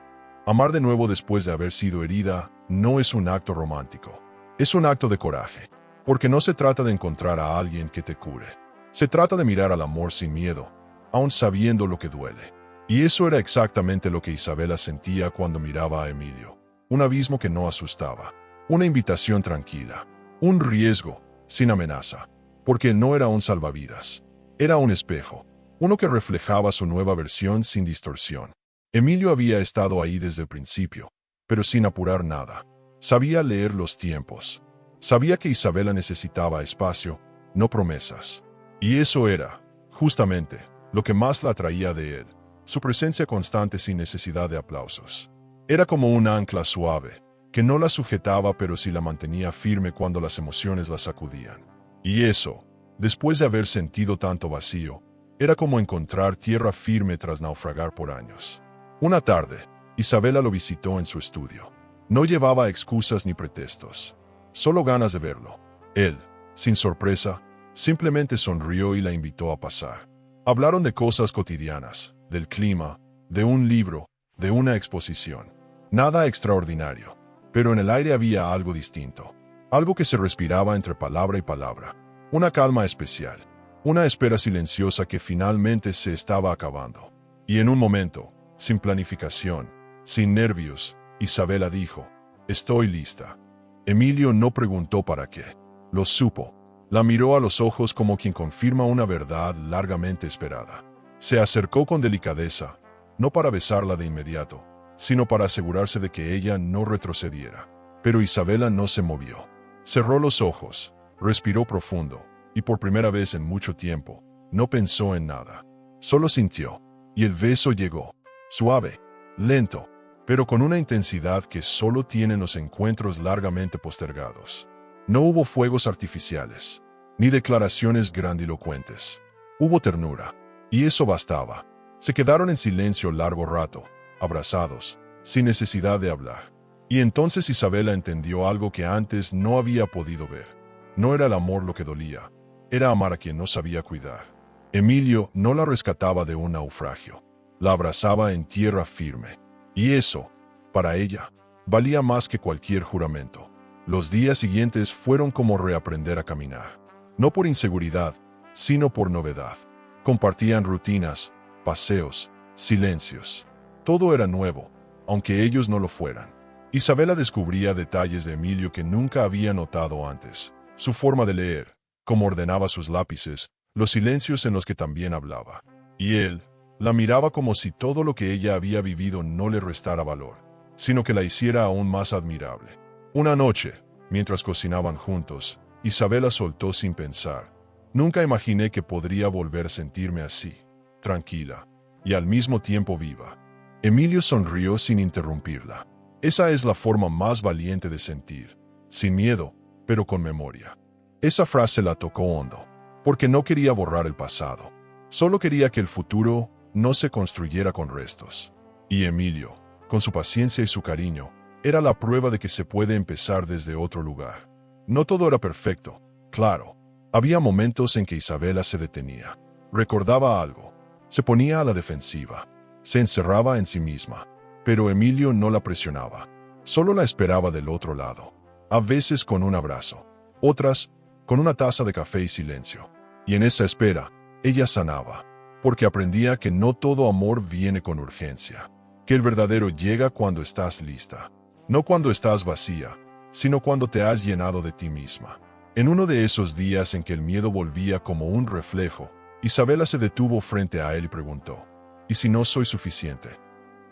Speaker 1: Amar de nuevo después de haber sido herida no es un acto romántico. Es un acto de coraje, porque no se trata de encontrar a alguien que te cure. Se trata de mirar al amor sin miedo, aun sabiendo lo que duele. Y eso era exactamente lo que Isabela sentía cuando miraba a Emilio. Un abismo que no asustaba, una invitación tranquila, un riesgo sin amenaza, porque no era un salvavidas. Era un espejo, uno que reflejaba su nueva versión sin distorsión. Emilio había estado ahí desde el principio, pero sin apurar nada. Sabía leer los tiempos. Sabía que Isabela necesitaba espacio, no promesas. Y eso era, justamente, lo que más la atraía de él, su presencia constante sin necesidad de aplausos. Era como un ancla suave, que no la sujetaba pero sí la mantenía firme cuando las emociones la sacudían. Y eso, después de haber sentido tanto vacío, era como encontrar tierra firme tras naufragar por años. Una tarde, Isabela lo visitó en su estudio. No llevaba excusas ni pretextos, solo ganas de verlo. Él, sin sorpresa, simplemente sonrió y la invitó a pasar. Hablaron de cosas cotidianas, del clima, de un libro, de una exposición. Nada extraordinario, pero en el aire había algo distinto, algo que se respiraba entre palabra y palabra. Una calma especial, una espera silenciosa que finalmente se estaba acabando. Y en un momento, sin planificación, sin nervios, Isabela dijo, estoy lista. Emilio no preguntó para qué. Lo supo. La miró a los ojos como quien confirma una verdad largamente esperada. Se acercó con delicadeza, no para besarla de inmediato, sino para asegurarse de que ella no retrocediera. Pero Isabela no se movió. Cerró los ojos, respiró profundo, y por primera vez en mucho tiempo, no pensó en nada. Solo sintió, y el beso llegó. Suave, lento, pero con una intensidad que solo tienen los encuentros largamente postergados. No hubo fuegos artificiales, ni declaraciones grandilocuentes. Hubo ternura, y eso bastaba. Se quedaron en silencio largo rato, abrazados, sin necesidad de hablar. Y entonces Isabela entendió algo que antes no había podido ver. No era el amor lo que dolía, era amar a quien no sabía cuidar. Emilio no la rescataba de un naufragio, la abrazaba en tierra firme. Y eso, para ella, valía más que cualquier juramento. Los días siguientes fueron como reaprender a caminar. No por inseguridad, sino por novedad. Compartían rutinas, paseos, silencios. Todo era nuevo, aunque ellos no lo fueran. Isabela descubría detalles de Emilio que nunca había notado antes. Su forma de leer, cómo ordenaba sus lápices, los silencios en los que también hablaba. Y él la miraba como si todo lo que ella había vivido no le restara valor, sino que la hiciera aún más admirable. Una noche, mientras cocinaban juntos, Isabela soltó sin pensar. Nunca imaginé que podría volver a sentirme así, tranquila, y al mismo tiempo viva. Emilio sonrió sin interrumpirla. Esa es la forma más valiente de sentir, sin miedo, pero con memoria. Esa frase la tocó hondo, porque no quería borrar el pasado. Solo quería que el futuro no se construyera con restos. Y Emilio, con su paciencia y su cariño, era la prueba de que se puede empezar desde otro lugar. No todo era perfecto, claro. Había momentos en que Isabela se detenía, recordaba algo, se ponía a la defensiva, Se encerraba en sí misma. Pero Emilio no la presionaba. Solo la esperaba del otro lado. A veces con un abrazo. Otras, con una taza de café y silencio. Y en esa espera, ella sanaba. Porque aprendía que no todo amor viene con urgencia. Que el verdadero llega cuando estás lista. No cuando estás vacía, sino cuando te has llenado de ti misma. En uno de esos días en que el miedo volvía como un reflejo, Isabela se detuvo frente a él y preguntó: ¿y si no soy suficiente?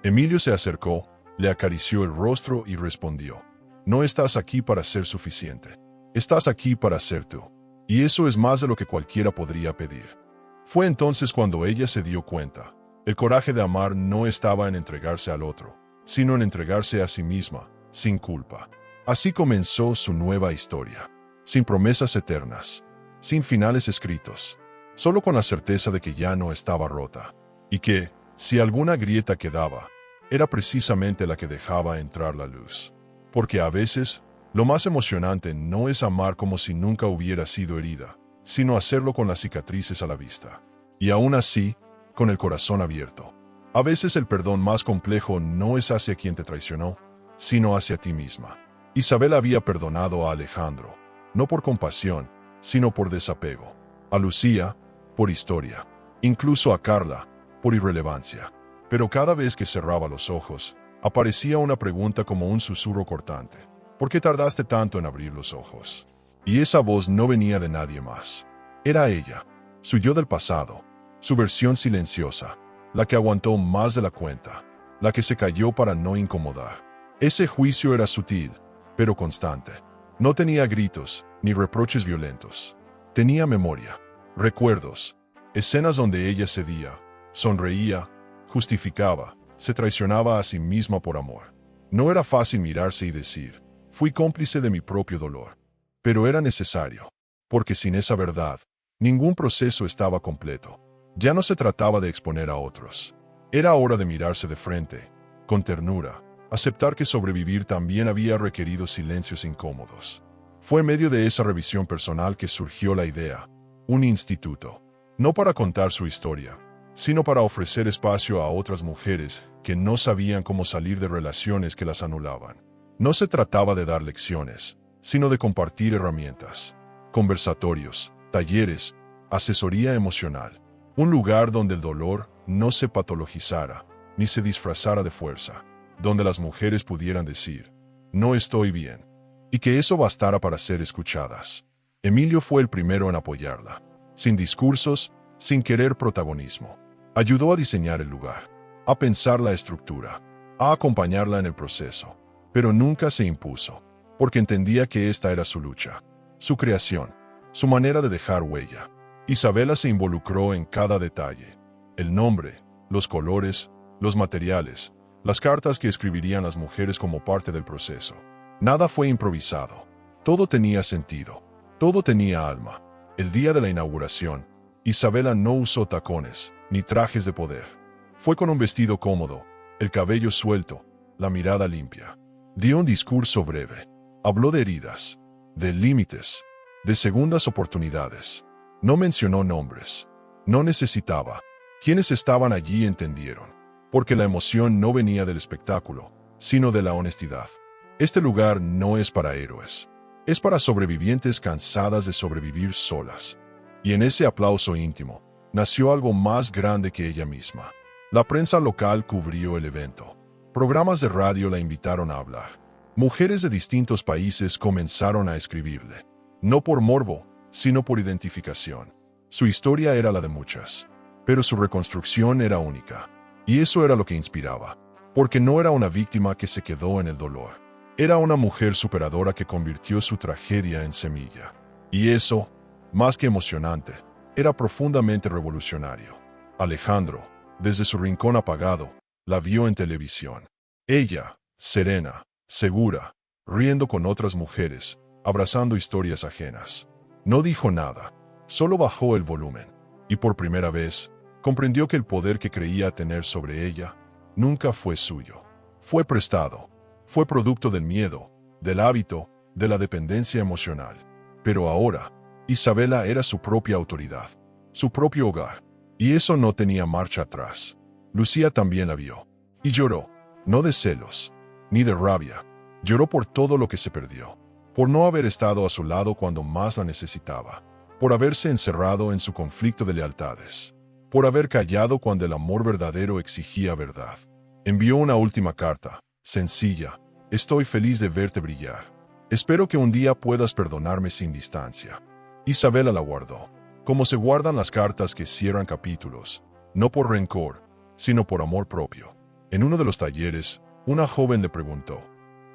Speaker 1: Emilio se acercó, le acarició el rostro y respondió: no estás aquí para ser suficiente. Estás aquí para ser tú. Y eso es más de lo que cualquiera podría pedir. Fue entonces cuando ella se dio cuenta. El coraje de amar no estaba en entregarse al otro, sino en entregarse a sí misma, sin culpa. Así comenzó su nueva historia. Sin promesas eternas, sin finales escritos, solo con la certeza de que ya no estaba rota. Y que, si alguna grieta quedaba, era precisamente la que dejaba entrar la luz. Porque a veces, lo más emocionante no es amar como si nunca hubiera sido herida, sino hacerlo con las cicatrices a la vista. Y aún así, con el corazón abierto. A veces el perdón más complejo no es hacia quien te traicionó, sino hacia ti misma. Isabel había perdonado a Alejandro, no por compasión, sino por desapego. A Lucía, por historia. Incluso a Carla, por irrelevancia. Pero cada vez que cerraba los ojos, aparecía una pregunta como un susurro cortante. ¿Por qué tardaste tanto en abrir los ojos? Y esa voz no venía de nadie más. Era ella, su yo del pasado, su versión silenciosa, la que aguantó más de la cuenta, la que se cayó para no incomodar. Ese juicio era sutil, pero constante. No tenía gritos, ni reproches violentos. Tenía memoria, recuerdos, escenas donde ella cedía, sonreía, justificaba, se traicionaba a sí misma por amor. No era fácil mirarse y decir: fui cómplice de mi propio dolor. Pero era necesario, porque sin esa verdad, ningún proceso estaba completo. Ya no se trataba de exponer a otros. Era hora de mirarse de frente, con ternura, aceptar que sobrevivir también había requerido silencios incómodos. Fue en medio de esa revisión personal que surgió la idea, un instituto, no para contar su historia, sino para ofrecer espacio a otras mujeres que no sabían cómo salir de relaciones que las anulaban. No se trataba de dar lecciones, sino de compartir herramientas, conversatorios, talleres, asesoría emocional. Un lugar donde el dolor no se patologizara, ni se disfrazara de fuerza, donde las mujeres pudieran decir: no estoy bien, y que eso bastara para ser escuchadas. Emilio fue el primero en apoyarla, sin discursos, sin querer protagonismo. Ayudó a diseñar el lugar, a pensar la estructura, a acompañarla en el proceso, pero nunca se impuso, porque entendía que esta era su lucha, su creación, su manera de dejar huella. Isabela se involucró en cada detalle: el nombre, los colores, los materiales, las cartas que escribirían las mujeres como parte del proceso. Nada fue improvisado. Todo tenía sentido. Todo tenía alma. El día de la inauguración, Isabela no usó tacones, ni trajes de poder. Fue con un vestido cómodo, el cabello suelto, la mirada limpia. Dio un discurso breve. Habló de heridas, de límites, de segundas oportunidades. No mencionó nombres. No necesitaba. Quienes estaban allí entendieron, porque la emoción no venía del espectáculo, sino de la honestidad. Este lugar no es para héroes. Es para sobrevivientes cansadas de sobrevivir solas. Y en ese aplauso íntimo, nació algo más grande que ella misma. La prensa local cubrió el evento. Programas de radio la invitaron a hablar. Mujeres de distintos países comenzaron a escribirle. No por morbo, sino por identificación. Su historia era la de muchas, pero su reconstrucción era única. Y eso era lo que inspiraba, porque no era una víctima que se quedó en el dolor. Era una mujer superadora que convirtió su tragedia en semilla. Y eso, más que emocionante, era profundamente revolucionario. Alejandro, desde su rincón apagado, la vio en televisión. Ella, serena, segura, riendo con otras mujeres, abrazando historias ajenas. No dijo nada, solo bajó el volumen, y por primera vez, comprendió que el poder que creía tener sobre ella nunca fue suyo. Fue prestado, fue producto del miedo, del hábito, de la dependencia emocional. Pero ahora, Isabela era su propia autoridad, su propio hogar, y eso no tenía marcha atrás. Lucía también la vio. Y lloró, no de celos, ni de rabia. Lloró por todo lo que se perdió, por no haber estado a su lado cuando más la necesitaba, por haberse encerrado en su conflicto de lealtades, por haber callado cuando el amor verdadero exigía verdad. Envió una última carta, sencilla: estoy feliz de verte brillar. Espero que un día puedas perdonarme sin distancia. Isabela la guardó, como se guardan las cartas que cierran capítulos, no por rencor, sino por amor propio. En uno de los talleres, una joven le preguntó: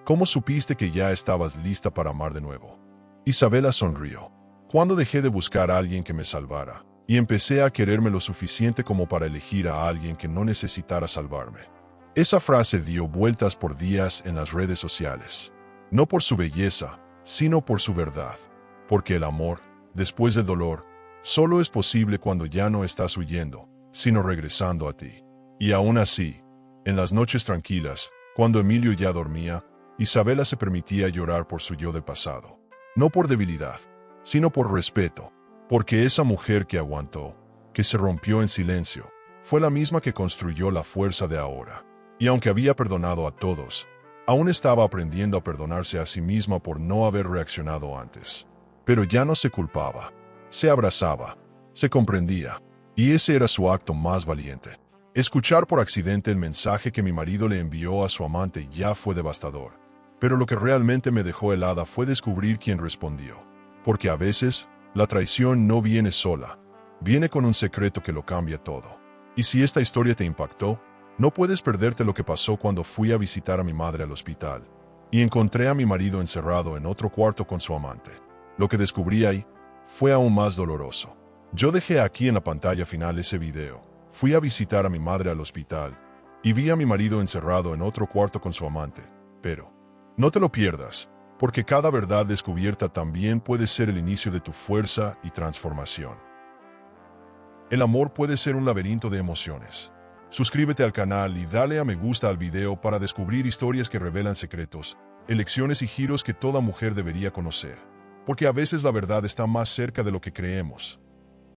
Speaker 1: ¿cómo supiste que ya estabas lista para amar de nuevo? Isabela sonrió. Cuando dejé de buscar a alguien que me salvara, y empecé a quererme lo suficiente como para elegir a alguien que no necesitara salvarme. Esa frase dio vueltas por días en las redes sociales. No por su belleza, sino por su verdad. Porque el amor, después del dolor, solo es posible cuando ya no estás huyendo, sino regresando a ti. Y aún así, en las noches tranquilas, cuando Emilio ya dormía, Isabela se permitía llorar por su yo del pasado. No por debilidad, sino por respeto, porque esa mujer que aguantó, que se rompió en silencio, fue la misma que construyó la fuerza de ahora. Y aunque había perdonado a todos, aún estaba aprendiendo a perdonarse a sí misma por no haber reaccionado antes. Pero ya no se culpaba, se abrazaba, se comprendía, y ese era su acto más valiente. Escuchar por accidente el mensaje que mi marido le envió a su amante ya fue devastador. Pero lo que realmente me dejó helada fue descubrir quién respondió. Porque a veces, la traición no viene sola, viene con un secreto que lo cambia todo. Y si esta historia te impactó, no puedes perderte lo que pasó cuando fui a visitar a mi madre al hospital y encontré a mi marido encerrado en otro cuarto con su amante. Lo que descubrí ahí fue aún más doloroso. Yo dejé aquí en la pantalla final ese video. Fui a visitar a mi madre al hospital y vi a mi marido encerrado en otro cuarto con su amante. Pero no te lo pierdas, porque cada verdad descubierta también puede ser el inicio de tu fuerza y transformación. El amor puede ser un laberinto de emociones. Suscríbete al canal y dale a me gusta al video para descubrir historias que revelan secretos, elecciones y giros que toda mujer debería conocer. Porque a veces la verdad está más cerca de lo que creemos.